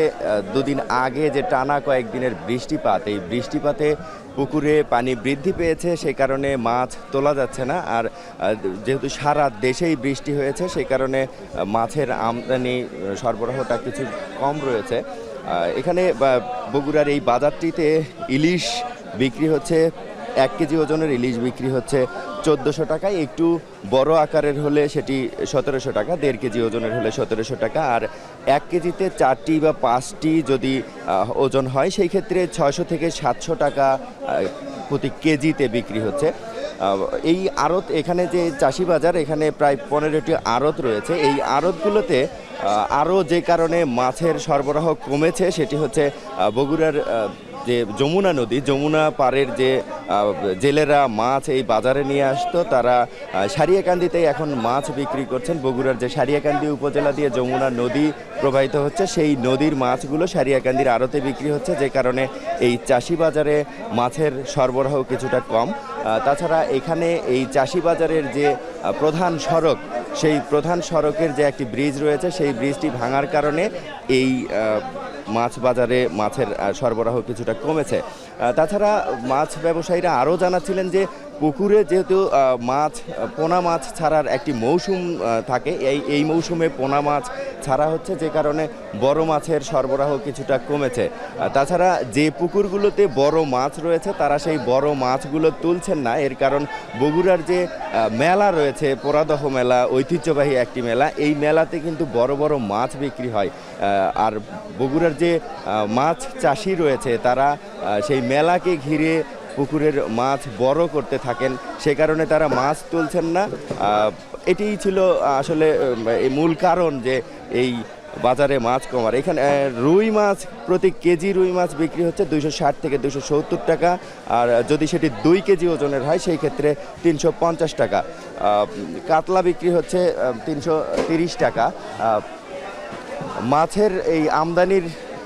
2 দিন আগে যে টানা কয়েকদিনের বৃষ্টিপাত, এই বৃষ্টিপাতে পুকুরে পানি বৃদ্ধি পেয়েছে, সেই কারণে মাছ তোলা যাচ্ছে না। আর যেহেতু সারা দেশেই বৃষ্টি হয়েছে, সেই কারণে মাছের আমদানি সরবরাহটা কিছু কম রয়েছে। এখানে বগুড়ার এই বাজারটিতে ইলিশ বিক্রি হচ্ছে, 1 কেজি ওজনের ইলিশ বিক্রি হচ্ছে 1400 টাকায়, একটু বড় আকারের হলে সেটি 1700 টাকা, 1.5 কেজি ওজনের হলে 1700 টাকা, আর 1 কেজিতে 4টি বা 5টি যদি ওজন হয়, সেই ক্ষেত্রে 600 থেকে 700 টাকা প্রতি কেজিতে বিক্রি হচ্ছে। এই আড়ত, এখানে যে চাষি বাজার, এখানে প্রায় 15টি আড়ত রয়েছে। এই আড়তগুলোতে আরও যে কারণে মাছের সরবরাহ কমেছে সেটি হচ্ছে বগুড়ার যে যমুনা নদী, যমুনা পাড়ের যে জেলেরা মাছ এই বাজারে নিয়ে আসতো, তারা সারিয়াকান্দিতেই এখন মাছ বিক্রি করছেন। বগুড়ার যে সারিয়াকান্দি উপজেলা দিয়ে যমুনা নদী প্রবাহিত হচ্ছে, সেই নদীর মাছগুলো সারিয়াকান্দির আড়তে বিক্রি হচ্ছে, যে কারণে এই চাষি বাজারে মাছের সরবরাহ কিছুটা কম। তাছাড়া এখানে এই চাষি বাজারের যে প্রধান সড়ক, সেই প্রধান সড়কের যে একটি ব্রিজ রয়েছে, সেই ব্রিজটি ভাঙার কারণে এই মাছ বাজারে মাছের সরবরাহ কিছুটা কমেছে। তাছাড়া মাছ ব্যবসায়ীরা আরও জানাচ্ছিলেন যে পুকুরে যেহেতু পোনা মাছ ছাড়ার একটি মৌসুম থাকে, এই মৌসুমে পোনা মাছ ছাড়া হচ্ছে, যে কারণে বড় মাছের সরবরাহ কিছুটা কমেছে। তাছাড়া যে পুকুরগুলোতে বড় মাছ রয়েছে, তারা সেই বড় মাছগুলো তুলছেন না। এর কারণ বগুড়ার যে মেলা রয়েছে, পোড়াদহ মেলা, ঐতিহ্যবাহী একটি মেলা, এই মেলাতে কিন্তু বড় বড় মাছ বিক্রি হয়। আর বগুড়ার যে মাছ চাষি রয়েছে, তারা সেই মেলাকে ঘিরে পুকুরের মাছ বড় করতে থাকেন, সে কারণে তারা মাছ তুলছেন না। এটিই ছিল আসলে মূল কারণ যে এই বাজারে মাছ কমার। এখানে রুই মাছ, প্রতি কেজি রুই মাছ বিক্রি হচ্ছে 260 থেকে 270 টাকা, আর যদি সেটি 2 কেজি ওজনের হয় সেই ক্ষেত্রে 350 টাকা। কাতলা বিক্রি হচ্ছে 330 টাকা। মাছের এই আমদানির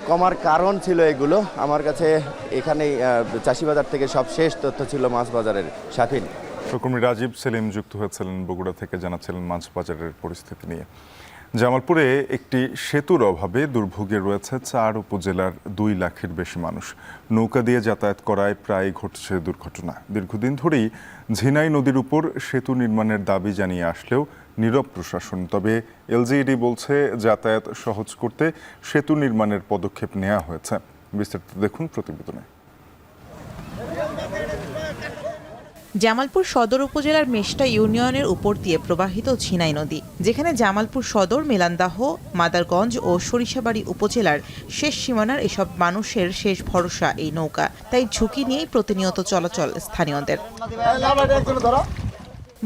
কমার কারণ ছিল এগুলো। আমার কাছে এখানে চাষি বাজার থেকে সব শেষ তথ্য ছিল মাছ বাজারের। শাফিন। সহকর্মী রাজীব সেলিম যুক্ত হয়েছিলেন বগুড়া থেকে, জানাচ্ছিলেন মাছ বাজারের পরিস্থিতি নিয়ে। জামালপুরে একটি সেতুর অভাবে দুর্ভোগে রয়েছে 4 উপজেলার 2 লাখের বেশি মানুষ। নৌকা দিয়ে যাতায়াত করায় প্রায় ঘটছে দুর্ঘটনা। দীর্ঘদিন ধরেই ঝিনাই নদীর উপর সেতু নির্মাণের দাবি জানিয়ে আসলেও নীরব প্রশাসন। তবে এলজিইডি বলছে যাতায়াত সহজ করতে সেতু নির্মাণের পদক্ষেপ নেওয়া হয়েছে। বিস্তারিত দেখুন প্রতিবেদনে। জামালপুর সদর উপজেলার মেষ্টা ইউনিয়নের উপর দিয়ে প্রবাহিত ঝিনাই নদী, যেখানে জামালপুর সদর, মেলান্দাহ, মাদারগঞ্জ ও সরিষাবাড়ী উপজেলার শেষ সীমানার এসব মানুষের শেষ ভরসা এই নৌকা। তাই ঝুঁকি নিয়েই প্রতিনিয়ত চলাচল স্থানীয়দের।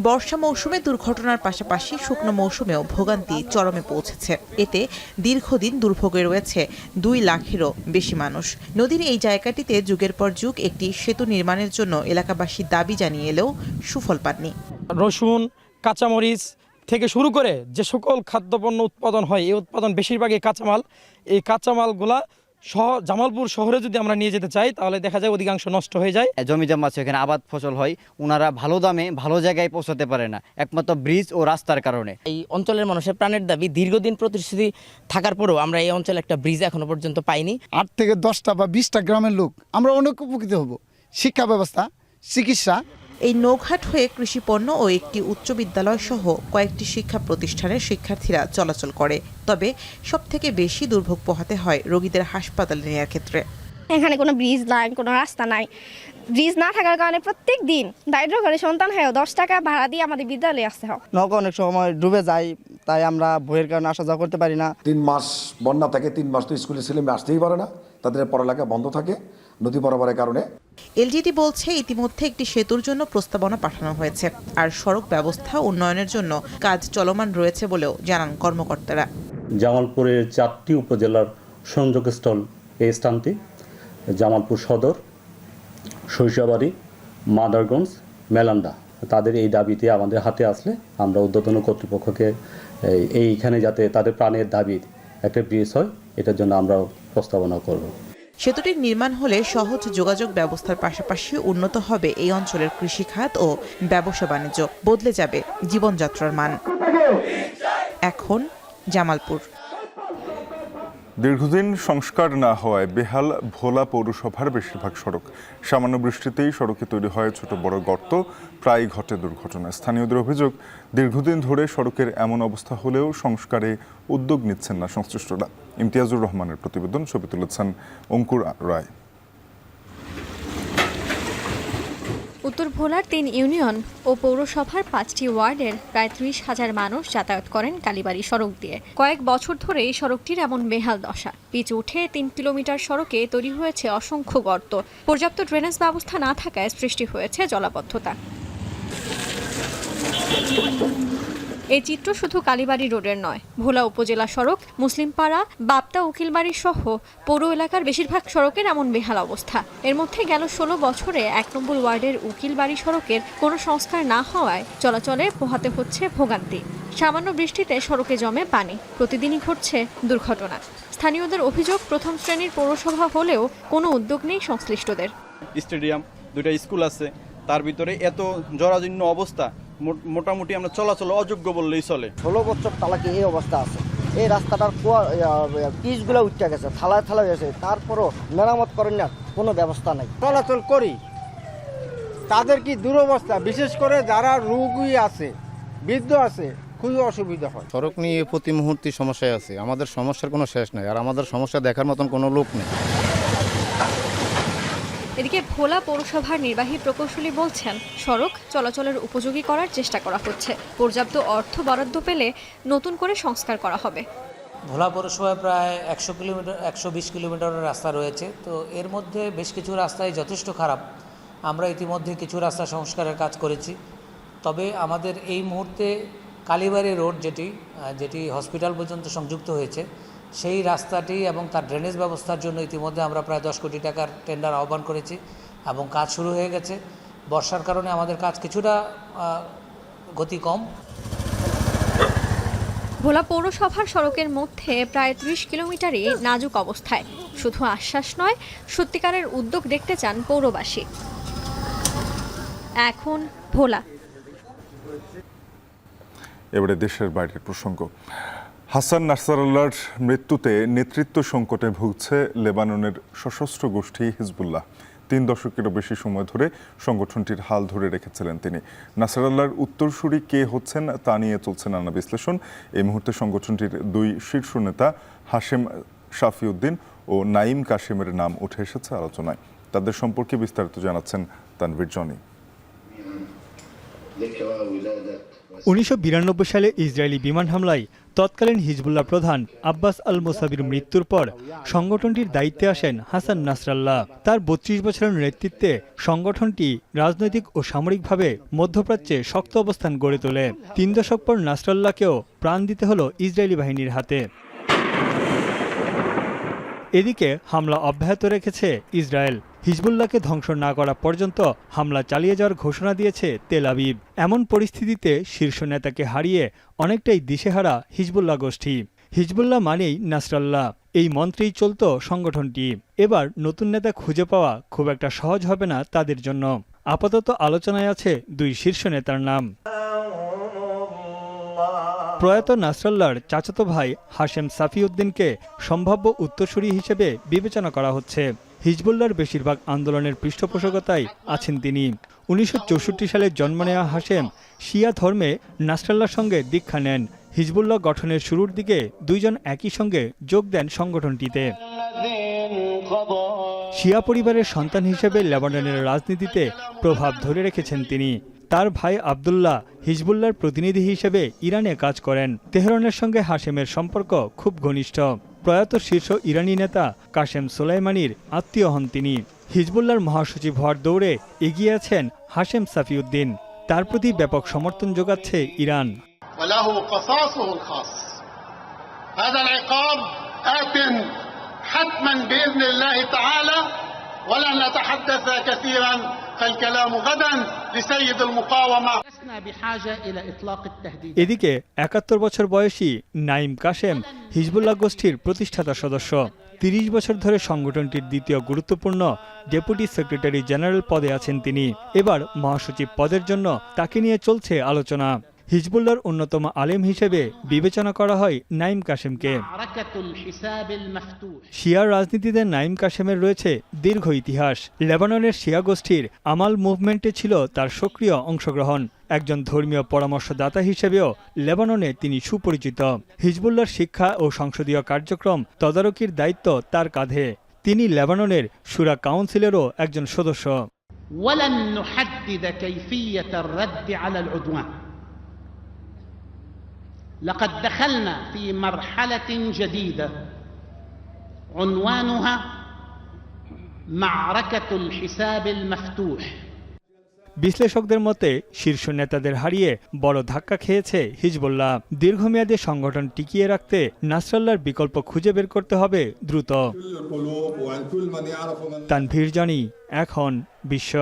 বর্ষা মৌসুমে দুর্ঘটনার পাশাপাশি শুকনো মৌসুমেও ভোগান্তি চরমে পৌঁছেছে। এতে দীর্ঘদিন দুর্ভোগে রয়েছে 2 লাখেরও বেশি মানুষ। নদীর এই জায়গাটিতে যুগের পর যুগ একটি সেতু নির্মাণের জন্য এলাকাবাসী দাবি জানিয়ে এলেও সুফল পাননি। রসুন, কাঁচামরিচ থেকে শুরু করে যে সকল খাদ্যপণ্য উৎপাদন হয়, এই উৎপাদন বেশিরভাগই কাঁচামাল। এই কাঁচামালগুলা জামালপুর শহরে যদি আমরা নিয়ে যেতে চাই, তাহলে দেখা যায় অধিকাংশ নষ্ট হয়ে যায়। জমি জমা আছে, এখানে আবাদ ফসল হয়, ওনারা ভালো দামে ভালো জায়গায় পৌঁছাতে পারে না, একমাত্র ব্রিজ ও রাস্তার কারণে। এই অঞ্চলের মানুষের প্রাণের দাবি। দীর্ঘদিন প্রতিশ্রুতি থাকার পরেও আমরা এই অঞ্চলে একটা ব্রিজ এখনো পর্যন্ত পাইনি। 8 থেকে 10টা বা 20টা গ্রামের লোক আমরা অনেক উপকৃত হব। শিক্ষা ব্যবস্থা, চিকিৎসা। এই নৌঘাট হয়ে কৃষিপণ্য ও একটি উচ্চ বিদ্যালয় সহ কয়েকটি শিক্ষা প্রতিষ্ঠানের শিক্ষার্থীরা চলাচল করে। তবে সবথেকে বেশি দুর্ভোগ পোহাতে হয় রোগীদের হাসপাতালে নেওয়ার ক্ষেত্রে। এখানে কোনো ব্রিজ নাই, কোনো রাস্তা নাই। ব্রিজ না থাকার কারণে প্রত্যেক দিন দারিদ্র ঘরে সন্তান হয় 10 টাকা ভাড়া দিয়ে আমাদের বিদ্যালয়ে আসতে হয়। নৌকা অনেক সময় ডুবে যায়, তাই আমরা বইয়ের কারণে আসা যাওয়া করতে পারি না। 3 মাস বন্যা থাকে, 3 মাস তো স্কুলে ছেলে মেয়ে আসতেই পারে না, তাদের পড়ালেখা বন্ধ থাকে নদী বরাবরের কারণে। এলজিডি বলছে ইতিমধ্যে একটি সেতুর জন্য প্রস্তাবনা পাঠানো হয়েছে, আর সড়ক ব্যবস্থা উন্নয়নের জন্য কাজ চলমান রয়েছে বলেও জানান কর্মকর্তারা। জামালপুরের 4টি উপজেলার সংযোগস্থল এই স্থানটি। জামালপুর সদর, সরিষাবাড়ী, মাদারগঞ্জ, মেলান্দা, তাদের এই দাবিতে আমাদের হাতে আসলে আমরা ঊর্ধ্বতন কর্তৃপক্ষকে এইখানে যাতে তাদের প্রাণের দাবি একটা ব্রিজ হয়, এটার জন্য আমরা প্রস্তাবনা করব। সেতুটির নির্মাণ হলে সহজ যোগাযোগ ব্যবস্থার পাশাপাশি উন্নত হবে এই অঞ্চলের কৃষিখাত ও ব্যবসা বাণিজ্য, বদলে যাবে জীবনযাত্রার মান। এখন জামালপুর। দীর্ঘদিন সংস্কার না হওয়ায় বেহাল ভোলা পৌরসভার বেশিরভাগ সড়ক। সামান্য বৃষ্টিতেই সড়কে তৈরি হয় ছোট বড় গর্ত, প্রায় ঘটে দুর্ঘটনা। স্থানীয়দের অভিযোগ, দীর্ঘদিন ধরে সড়কের এমন অবস্থা হলেও সংস্কারে উদ্যোগ নিচ্ছেন না সংশ্লিষ্টরা। ইমতিয়াজুর রহমানের প্রতিবেদন, ছবি তুলেছেন অঙ্কুর রায়। উত্তর ভোলার 3 ইউনিয়ন ও পৌরসভার 5টি ওয়ার্ডের প্রায় 30,000 মানুষ যাতায়াত করেন কালীবাড়ি সড়ক দিয়ে। কয়েক বছর ধরে এই সড়কটির এমন বেহাল দশা। পিচ উঠে 3 কিলোমিটার সড়কে তৈরি হয়েছে অসংখ্য গর্ত। পর্যাপ্ত ড্রেনেজ ব্যবস্থা না থাকায় সৃষ্টি হয়েছে জলাবদ্ধতা। এই চিত্র শুধু কালীবাড়ি রোডের নয়, ভোলা উপজেলা সড়ক, মুসলিমপাড়া, বাপ্তা, উকিলবাড়ি সহ পৌর এলাকার বেশিরভাগ সড়কের এমন বেহাল অবস্থা। এর মধ্যে গেল 16 বছরে 1 নম্বর ওয়ার্ডের উকিলবাড়ি সড়কের কোনো সংস্কার না হওয়ায় চলাচলে পোহাতে হচ্ছে ভোগান্তি। সামান্য বৃষ্টিতে সড়কে জমে পানি, প্রতিদিনই ঘটছে দুর্ঘটনা। স্থানীয়দের অভিযোগ, প্রথম শ্রেণীর পৌরসভা হলেও কোনো উদ্যোগ নেই সংশ্লিষ্টদের। স্টেডিয়াম, 2টা স্কুল আছে, তার ভিতরে এত জরাজীর্ণ অবস্থা, মোটামুটি আমরা চলাচল অযোগ্য বললেই চলে। 16 বছর তালাকে এই অবস্থা আছে। এই রাস্তাটার পিচগুলো উঠে গেছে, থালায় থালা গেছে, তারপরও মেরামত করেন না, কোনো ব্যবস্থা নাই। চলাচল করি, তাদের কি দুরবস্থা, বিশেষ করে যারা রোগী আছে, বৃদ্ধ আছে, খুবই অসুবিধা হয়। সড়ক নিয়ে প্রতি মুহূর্তে সমস্যায় আছে, আমাদের সমস্যার কোনো শেষ নাই, আর আমাদের সমস্যা দেখার মতন কোনো লোক নেই। এদিকে ভোলা পৌরসভার নির্বাহী প্রকৌশলী বলছেন, সড়ক চলাচলের উপযোগী করার চেষ্টা করা হচ্ছে। পর্যাপ্ত অর্থ বরাদ্দ পেলে নতুন করে সংস্কার করা হবে। ভোলা পৌরসভায় প্রায় 120 কিলোমিটারের রাস্তা রয়েছে, তো এর মধ্যে বেশ কিছু রাস্তায় যথেষ্ট খারাপ। আমরা ইতিমধ্যে কিছু রাস্তা সংস্কারের কাজ করেছি। তবে আমাদের এই মুহূর্তে কালীবাড়ি রোড যেটি হসপিটাল পর্যন্ত সংযুক্ত হয়েছে, সেই রাস্তাটি এবং তার ড্রেনেজ ব্যবস্থার জন্য ইতিমধ্যে আমরা প্রায় 10 কোটি টাকার টেন্ডার আহ্বান করেছি এবং কাজ শুরু হয়ে গেছে। বর্ষার কারণে আমাদের কাজ কিছুটা গতি কম। ভোলা পৌরসভার সড়কের মধ্যে প্রায় 30 কিলোমিটারই নাজুক অবস্থায়। শুধু আশ্বাস নয়, সত্যিকারের উদ্যোগ দেখতে চান পৌরবাসী। এখন ভোলা। এবারে দেশের বাইরের প্রসঙ্গ। হাসান নাসরাল্লাহর মৃত্যুতে নেতৃত্ব সংকটে ভুগছে লেবাননের সশস্ত্র গোষ্ঠী হিজবুল্লাহ। 3 দশকেরও বেশি সময় ধরে সংগঠনটির হাল ধরে রেখেছিলেন তিনি। নাসরাল্লাহর উত্তরসূরি কে হচ্ছেন তা নিয়ে চলছে নানা বিশ্লেষণ। এই মুহূর্তে সংগঠনটির 2 শীর্ষ নেতা হাশেম শাফিউদ্দিন ও নাইম কাশেমের নাম উঠে এসেছে আলোচনায়। তাদের সম্পর্কে বিস্তারিত জানাচ্ছেন তানভীর জনি। 1992 সালে ইসরায়েলি বিমান হামলায় তৎকালীন হিজবুল্লাহ প্রধান আব্বাস আল মোসাবির মৃত্যুর পর সংগঠনটির দায়িত্বে আসেন হাসান নাসরাল্লাহ। তার 32 বছরের নেতৃত্বে সংগঠনটি রাজনৈতিক ও সামরিকভাবে মধ্যপ্রাচ্যে শক্ত অবস্থান গড়ে তোলে। 3 দশক পর নাসরাল্লাহকেও প্রাণ দিতে হলো ইসরায়েলি বাহিনীর হাতে। এদিকে হামলা অব্যাহত রেখেছে ইসরায়েল। হিজবুল্লাহকে ধ্বংস না করা পর্যন্ত হামলা চালিয়ে যাওয়ার ঘোষণা দিয়েছে তেল আবিব। এমন পরিস্থিতিতে শীর্ষ নেতাকে হারিয়ে অনেকটাই দিশেহারা হিজবুল্লাহ গোষ্ঠী। হিজবুল্লাহ মানেই নাসরাল্লাহ, এই মন্ত্রেই চলত সংগঠনটি। এবার নতুন নেতা খুঁজে পাওয়া খুব একটা সহজ হবে না তাদের জন্য। আপাতত আলোচনায় আছে 2 শীর্ষ নেতার নাম। প্রয়াত নাসরাল্লাহর চাচাতো ভাই হাশেম সাফিউদ্দিনকে সম্ভাব্য উত্তরসূরি হিসেবে বিবেচনা করা হচ্ছে। হিজবুল্লাহর বেশিরভাগ আন্দোলনের পৃষ্ঠপোষকতায় আছেন তিনি। 1964 সালে জন্ম নেওয়া হাশেম শিয়া ধর্মে নাসরাল্লাহর সঙ্গে দীক্ষা নেন। হিজবুল্লাহ গঠনের শুরুর দিকে 2 জন একই সঙ্গে যোগ দেন সংগঠনটিতে। শিয়া পরিবারের সন্তান হিসেবে লেবাননের রাজনীতিতে প্রভাব ধরে রেখেছেন তিনি। তার ভাই আবদুল্লাহ হিজবুল্লাহর প্রতিনিধি হিসেবে ইরানে কাজ করেন। তেহরানের সঙ্গে হাশেমের সম্পর্ক খুব ঘনিষ্ঠ। প্রয়াত শীর্ষ ইরানি নেতা কাশেম সোলাইমানির আত্মীয় হন তিনি। হিজবুল্লাহর মহাসচিব হওয়ার দৌড়ে এগিয়ে আছেন হাশেম সাফিউদ্দিন। তার প্রতি ব্যাপক সমর্থন যোগাচ্ছে ইরান। এদিকে 71 বছর বয়সী নাইম কাশেম হিজবুল্লাহ গোষ্ঠীর প্রতিষ্ঠাতা সদস্য। 30 বছর ধরে সংগঠনটির দ্বিতীয় গুরুত্বপূর্ণ ডেপুটি সেক্রেটারি জেনারেল পদে আছেন তিনি। এবার মহাসচিব পদের জন্য তাকে নিয়ে চলছে আলোচনা। হিজবুল্লাহর অন্যতম আলেম হিসেবে বিবেচনা করা হয় নাইম কাশেমকে। শিয়া রাজনীতিতে নাইম কাশেমের রয়েছে দীর্ঘ ইতিহাস। লেবাননের শিয়া গোষ্ঠীর আমাল মুভমেন্টে ছিল তার সক্রিয় অংশগ্রহণ। একজন ধর্মীয় পরামর্শদাতা হিসেবেও লেবাননে তিনি সুপরিচিত। হিজবুল্লাহর শিক্ষা ও সংসদীয় কার্যক্রম তদারকির দায়িত্ব তার কাঁধে। তিনি লেবাননের শুরা কাউন্সিলেরও একজন সদস্য। لقد دخلنا في مرحلة جديدة عنوانها معركة الحساب المفتوح। বিশ্লেষকদের মতে শীর্ষ নেতাদের হারিয়ে বড় ধাক্কা খেয়েছে হিজবুল্লাহ। দীর্ঘমেয়াদী সংগঠন টিকিয়ে রাখতে নাসরাল্লাহর বিকল্প খুঁজে বের করতে হবে দ্রুত। তানভীর জানি, এখন বিশ্ব।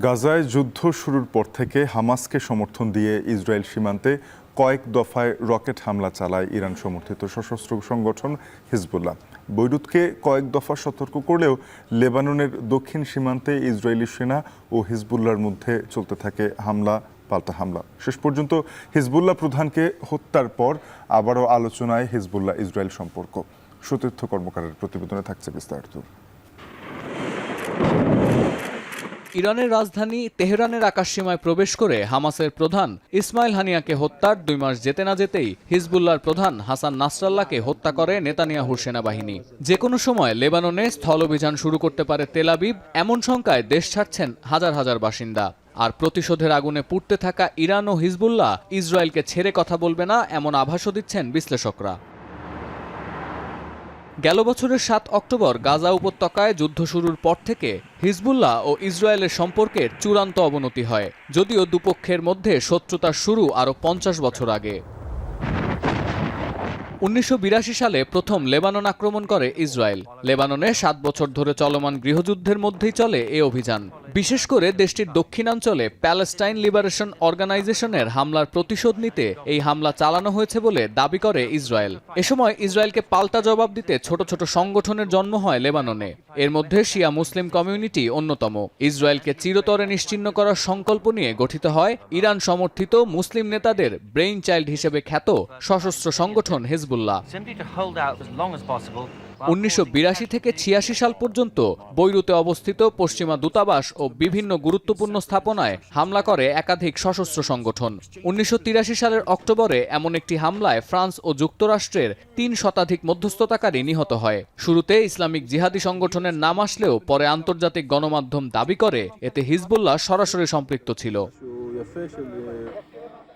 গাজায় যুদ্ধ শুরুর পর থেকে হামাসকে সমর্থন দিয়ে ইসরায়েল সীমান্তে কয়েক দফায় রকেট হামলা চালায় ইরান সমর্থিত সশস্ত্র সংগঠন হিজবুল্লাহ। বৈরুতকে কয়েক দফা সতর্ক করলেও লেবাননের দক্ষিণ সীমান্তে ইসরায়েলি সেনা ও হিজবুল্লাহর মধ্যে চলতে থাকে হামলা পাল্টা হামলা। শেষ পর্যন্ত হিজবুল্লাহ প্রধানকে হত্যার পর আবারও আলোচনায় হিজবুল্লাহ ইসরায়েল সম্পর্ক। সতীর্থ কর্মকারের প্রতিবেদনে থাকছে বিস্তারিত। ইরানের রাজধানী তেহরানের আকাশসীমায় প্রবেশ করে হামাসের প্রধান ইসমাইল হানিয়াকে হত্যার 2 মাস যেতে না যেতেই হিজবুল্লাহর প্রধান হাসান নাসরাল্লাহকে হত্যা করে নেতানিয়াহুর সেনাবাহিনী। যে কোনো সময় লেবাননে স্থল অভিযান শুরু করতে পারে তেল আবিব, এমন শঙ্কায় দেশ ছাড়ছেন হাজার হাজার বাসিন্দা। আর প্রতিশোধের আগুনে পুড়তে থাকা ইরান ও হিজবুল্লাহ ইসরায়েলকে ছেড়ে কথা বলবে না, এমন আভাসও দিচ্ছেন বিশ্লেষকরা। গেল বছরের 7 অক্টোবর গাজা উপত্যকায় যুদ্ধ শুরুর পর থেকে হিজবুল্লাহ ও ইসরায়েলের সম্পর্কের চূড়ান্ত অবনতি হয়, যদিও দুপক্ষের মধ্যে শত্রুতার শুরু আরও 50 বছর আগে। 1982 সালে প্রথম লেবানন আক্রমণ করে ইসরায়েল। লেবাননে 7 বছর ধরে চলমান গৃহযুদ্ধের মধ্যেই চলে এ অভিযান। বিশেষ করে দেশটির দক্ষিণাঞ্চলে প্যালেস্টাইন লিবারেশন অর্গানাইজেশনের হামলার প্রতিশোধ নিতে এই হামলা চালানো হয়েছে বলে দাবি করে ইসরায়েল। এ সময় ইসরায়েলকে পাল্টা জবাব দিতে ছোট ছোট সংগঠনের জন্ম হয় লেবাননে। এর মধ্যে শিয়া মুসলিম কমিউনিটি অন্যতম। ইসরায়েলকে চিরতরে নিশ্চিহ্ন করার সংকল্প নিয়ে গঠিত হয় ইরান সমর্থিত মুসলিম নেতাদের ব্রেইন চাইল্ড হিসেবে খ্যাত সশস্ত্র সংগঠন হিজবুল্লাহ। 1982 থেকে 86 সাল পর্যন্ত বৈরুতে অবস্থিত পশ্চিমা দূতাবাস ও বিভিন্ন গুরুত্বপূর্ণ স্থাপনায় হামলা করে একাধিক সশস্ত্র সংগঠন। 1983 সালের অক্টোবরে এমন একটি হামলায় ফ্রান্স ও যুক্তরাষ্ট্রের 3 শতাধিক মধ্যস্থতাকারী নিহত হয়। শুরুতে ইসলামিক জিহাদি সংগঠনের নাম আসলেও পরে আন্তর্জাতিক গণমাধ্যম দাবি করে এতে হিজবুল্লাহ সরাসরি সম্পৃক্ত ছিল।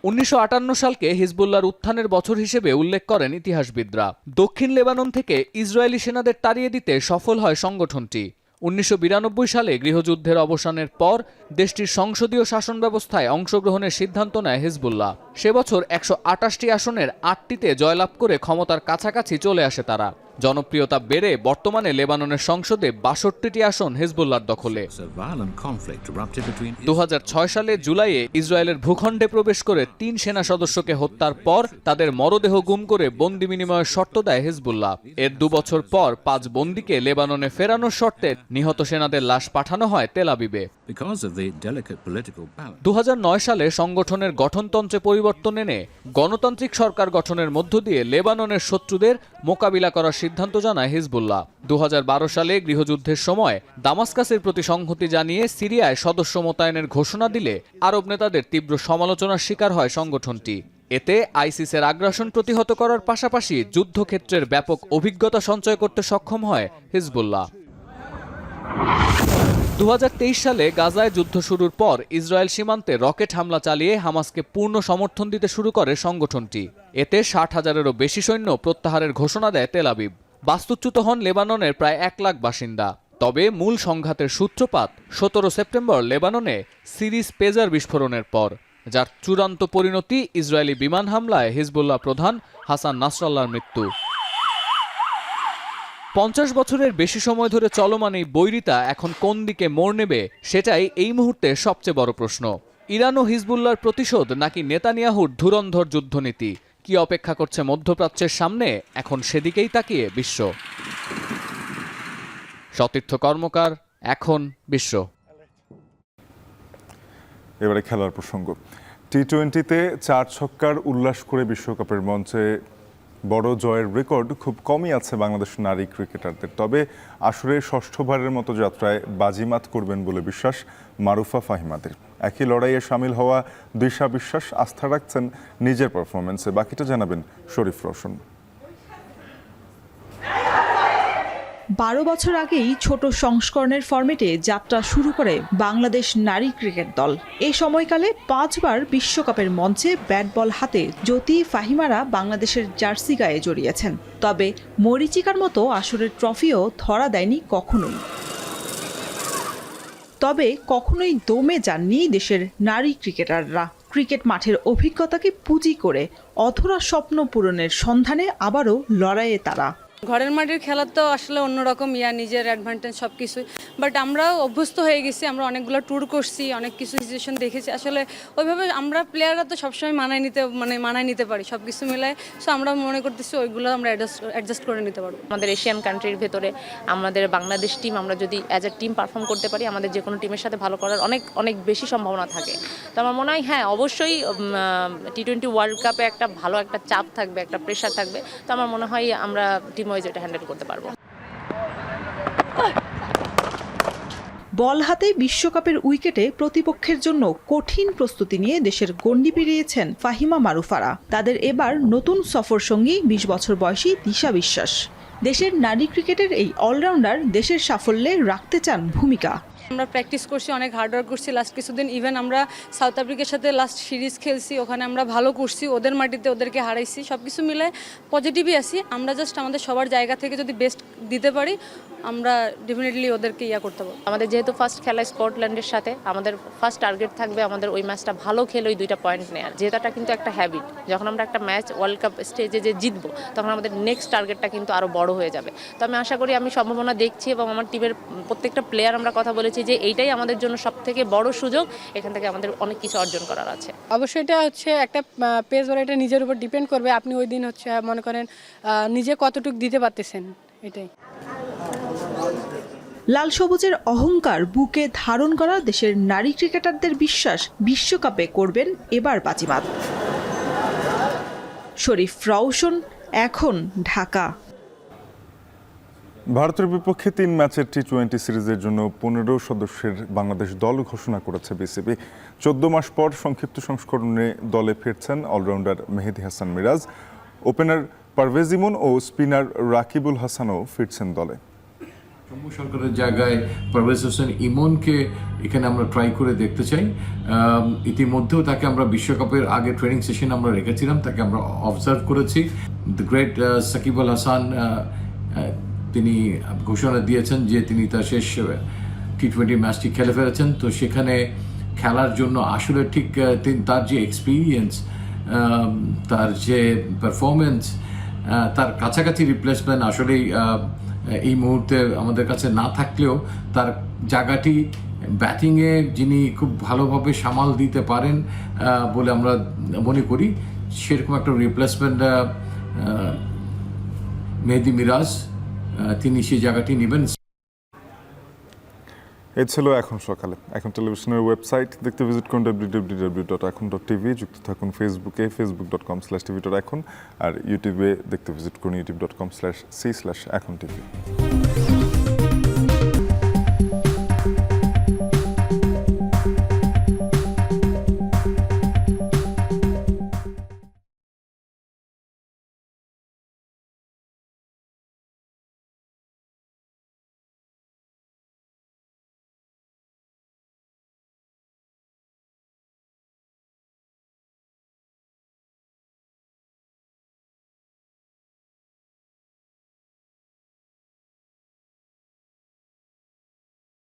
1958 সালকে হিজবুল্লাহর উত্থানের বছর হিসেবে উল্লেখ করেন ইতিহাসবিদরা। দক্ষিণ লেবানন থেকে ইসরায়েলি সেনাদের তাড়িয়ে দিতে সফল হয় সংগঠনটি। 1992 সালে গৃহযুদ্ধের অবসানের পর দেশটির সংসদীয় শাসন ব্যবস্থায় অংশগ্রহণের সিদ্ধান্ত নেয় হিজবুল্লাহ। সে বছর 128টি আসনের 8টিতে জয়লাভ করে ক্ষমতার কাছাকাছি চলে আসে তারা। জনপ্রিয়তা বেড়ে বর্তমানে লেবাননের সংসদে 62টি আসন হিজবুল্লাহর দখলে। 2006 সালে জুলাইয়ে ইসরায়েলের ভূখণ্ডে প্রবেশ করে 3 সেনা সদস্যকে হত্যার পর তাদের মরদেহ গুম করে বন্দি বিনিময়ের শর্ত দেয় হিজবুল্লাহ। এর 2 বছর পর 5 বন্দীকে লেবাননে ফেরানোর শর্তে নিহত সেনাদের লাশ পাঠানো হয় তেল আবিবে। 2009 সালে সংগঠনের গঠনতন্ত্রে পরিবর্তন এনে গণতান্ত্রিক সরকার গঠনের মধ্য দিয়ে লেবাননের শত্রুদের মোকাবিলা করার সিদ্ধান্ত জানায় হিজবুল্লাহ। 2012 সালে গৃহযুদ্ধের সময় দামাস্কাসের প্রতি সংহতি জানিয়ে সিরিয়ায় সদস্য মোতায়েনের ঘোষণা দিলে আরব নেতাদের তীব্র সমালোচনার শিকার হয় সংগঠনটি। এতে আইসিসের আগ্রাসন প্রতিহত করার পাশাপাশি যুদ্ধক্ষেত্রের ব্যাপক অভিজ্ঞতা সঞ্চয় করতে সক্ষম হয় হিজবুল্লাহ। 2023 সালে গাজায় যুদ্ধ শুরুর পর ইসরায়েল সীমান্তে রকেট হামলা চালিয়ে হামাসকে পূর্ণ সমর্থন দিতে শুরু করে সংগঠনটি। এতে 60,000-এরও বেশি সৈন্য প্রত্যাহারের ঘোষণা দেয় তেল আবিব। বাস্তুচ্যুত হন লেবাননের প্রায় 1 লাখ বাসিন্দা। তবে মূল সংঘাতের সূত্রপাত 17 সেপ্টেম্বর লেবাননে সিরিজ পেজার বিস্ফোরণের পর, যার চূড়ান্ত পরিণতি ইসরায়েলি বিমান হামলায় হিজবুল্লাহ প্রধান হাসান নাসরাল্লাহর মৃত্যু। 50 বছরের বেশি সময় ধরে চলমান এই বৈরিতা এখন কোন দিকে মোড় নেবে সেটাই এই মুহূর্তে সবচেয়ে বড় প্রশ্ন। ইরান ও হিজবুল্লাহর প্রতিশোধ নাকি নেতানিয়াহুর ধুরন্ধর যুদ্ধনীতি, কি অপেক্ষা করছে মধ্যপ্রাচ্যের সামনে, এখন সেদিকেই তাকিয়ে বিশ্ব। সতীর্থ কর্মকার, এখন বিশ্ব। এবারে খেলার প্রসঙ্গ। টি-20-তে 4 ছক্কার উল্লাস করে বিশ্বকাপের মঞ্চে বড় জয়ের রেকর্ড খুব কমই আছে বাংলাদেশ নারী ক্রিকেটারদের। তবে আসরে ষষ্ঠবারের মতো যাত্রায় বাজিমাত করবেন বলে বিশ্বাস মারুফা ফাহিমাদের। একই লড়াইয়ে সামিল হওয়া দিশা বিশ্বাস আস্থা রাখছেন নিজের পারফরমেন্সে। বাকিটা জানাবেন শরীফ রওশন। 12 বছর আগেই ছোট সংস্করণের ফরম্যাটে যাত্রা শুরু করে বাংলাদেশ নারী ক্রিকেট দল। এই সময়কালে 5 বার বিশ্বকাপের মঞ্চে ব্যাট বল হাতে জ্যোতি ফাহিমারা বাংলাদেশের জার্সি গায়ে জড়িয়েছেন। তবে মরীচিকার মতো আসরের ট্রফিও ধরা দেয়নি কখনোই। তবে কখনোই দমে যাননি দেশের নারী ক্রিকেটাররা। ক্রিকেট মাঠের অভিজ্ঞতাকে পুঁজি করে অধরা স্বপ্ন পূরণের সন্ধানে আবারও লড়াইয়ে তারা। ঘরের মাঠের খেলা তো আসলে অন্যরকম নিজের অ্যাডভান্টেজ সব কিছুই, বাট আমরাও অভ্যস্ত হয়ে গেছি। আমরা অনেকগুলো ট্যুর করছি, অনেক কিছু সিচুয়েশন দেখেছি। আসলে ওইভাবে আমরা প্লেয়াররা তো সবসময় মানায় নিতে পারি সব কিছু মিলায়। সো আমরা মনে করতেছি ওইগুলো আমরা অ্যাডজাস্ট করে নিতে পারবো। আমাদের এশিয়ান কান্ট্রির ভেতরে আমাদের বাংলাদেশ টিম আমরা যদি অ্যাজ এ টিম পারফর্ম করতে পারি, আমাদের যে কোনো টিমের সাথে ভালো করার অনেক অনেক বেশি সম্ভাবনা থাকে। তো আমার মনে হয় হ্যাঁ, অবশ্যই টি-20 ওয়ার্ল্ড কাপে একটা ভালো একটা চাপ থাকবে, একটা প্রেশার থাকবে। তো আমার মনে হয় আমরা টিম ওয়াইজ এটা হ্যান্ডেল করতে পারবো। বল হাতে বিশ্বকাপের উইকেটে প্রতিপক্ষের জন্য কঠিন প্রস্তুতি নিয়ে দেশের গণ্ডি পেরিয়েছেন ফাহিমা মারুফারা। তাদের এবার নতুন সফর সঙ্গী 20 বছর বয়সী দিশা বিশ্বাস। দেশের নারী ক্রিকেটের এই অলরাউন্ডার দেশের সাফল্যে রাখতে চান ভূমিকা। আমরা প্র্যাকটিস করছি, অনেক হার্ডওয়ার্ক করছি লাস্ট কিছুদিন। ইভেন আমরা সাউথ আফ্রিকার সাথে লাস্ট সিরিজ খেলছি, ওখানে আমরা ভালো করছি, ওদের মাটিতে ওদেরকে হারাইছি। সব কিছু মিলে পজিটিভই আছি। আমরা জাস্ট আমাদের সবার জায়গা থেকে যদি বেস্ট দিতে পারি, আমরা ডেফিনেটলি ওদেরকে করতে পারবো। আমাদের যেহেতু ফার্স্ট খেলা স্কটল্যান্ডের সাথে, আমাদের ফার্স্ট টার্গেট থাকবে আমাদের ওই ম্যাচটা ভালো খেলে ওই 2টা পয়েন্ট নেওয়ার। জেতাটা কিন্তু একটা হ্যাবিট। যখন আমরা একটা ম্যাচ ওয়ার্ল্ড কাপ স্টেজে যে জিতবো, তখন আমাদের নেক্সট টার্গেটটা কিন্তু আরও বড় হয়ে যাবে। তো আমি আশা করি, আমি সম্ভাবনা দেখছি এবং আমার টিমের প্রত্যেকটা প্লেয়ার আমরা কথা বলেছি যে এইটাই আমাদের জন্য সবথেকে বড় সুযোগ। এখান থেকে আমাদের অনেক কিছু অর্জন করার আছে। অবশ্যই এটা একটা পেস ওর, এটা নিজের উপর ডিপেন্ড করবে। আপনি ওই দিন মনে করেন নিজে কতটুকু দিতে পারতেছেন, এটাই। লাল সবুজের অহংকার বুকে ধারণ করা দেশের নারী ক্রিকেটারদের বিশ্বাস, বিশ্বকাপে করবেন এবার বাজিমাত। শরীফ রওশন, এখন, ঢাকা। ভারতের বিপক্ষে 3 ম্যাচের টি-20 সিরিজের জন্য 15 সদস্যের বাংলাদেশ দল ঘোষণা করেছে বিসিবি। 14 মাস পর সংক্ষিপ্ত সংস্করণে দলে ফিরছেন অলরাউন্ডার মেহেদী হাসান মিরাজ, ওপেনার পারভেজ ইমন ও স্পিনার রাকিবুল হাসানও ফিরছেন দলে। জম্মু সরকারের জায়গায় পারভেজ হোসেন ইমনকে এখানে আমরা ট্রাই করে দেখতে চাই। ইতিমধ্যেও তাকে আমরা বিশ্বকাপের আগে ট্রেনিং সেশন আমরা রেখেছিলাম, তাকে আমরা অবজার্ভ করেছি। দ্য গ্রেট সাকিব আল হাসান তিনি ঘোষণা দিয়েছেন যে তিনি তার শেষ টি-20 ম্যাচটি খেলে ফেলেছেন। তো সেখানে খেলার জন্য আসলে ঠিক তার যে এক্সপিরিয়েন্স, তার যে পারফরমেন্স, তার কাছাকাছি রিপ্লেসমেন্ট আসলেই এই মুহূর্তে আমাদের কাছে না থাকলেও তার জায়গাটি ব্যাটিংয়ে যিনি খুব ভালোভাবে সামাল দিতে পারেন বলে আমরা মনে করি, সেরকম একটা রিপ্লেসমেন্ট মেহেদী মিরাজ, তিনি সেই জায়গাটি নেবেন। এই ছিল এখন সকালে। এখন টেলিভিশনের ওয়েবসাইট দেখতে ভিজিট করুন www.ekhon.tv। যুক্ত থাকুন ফেসবুকে facebook.com/tv.ekhon, আর ইউটিউবে দেখতে ভিজিট করুন youtube.com/c/ekhon tv।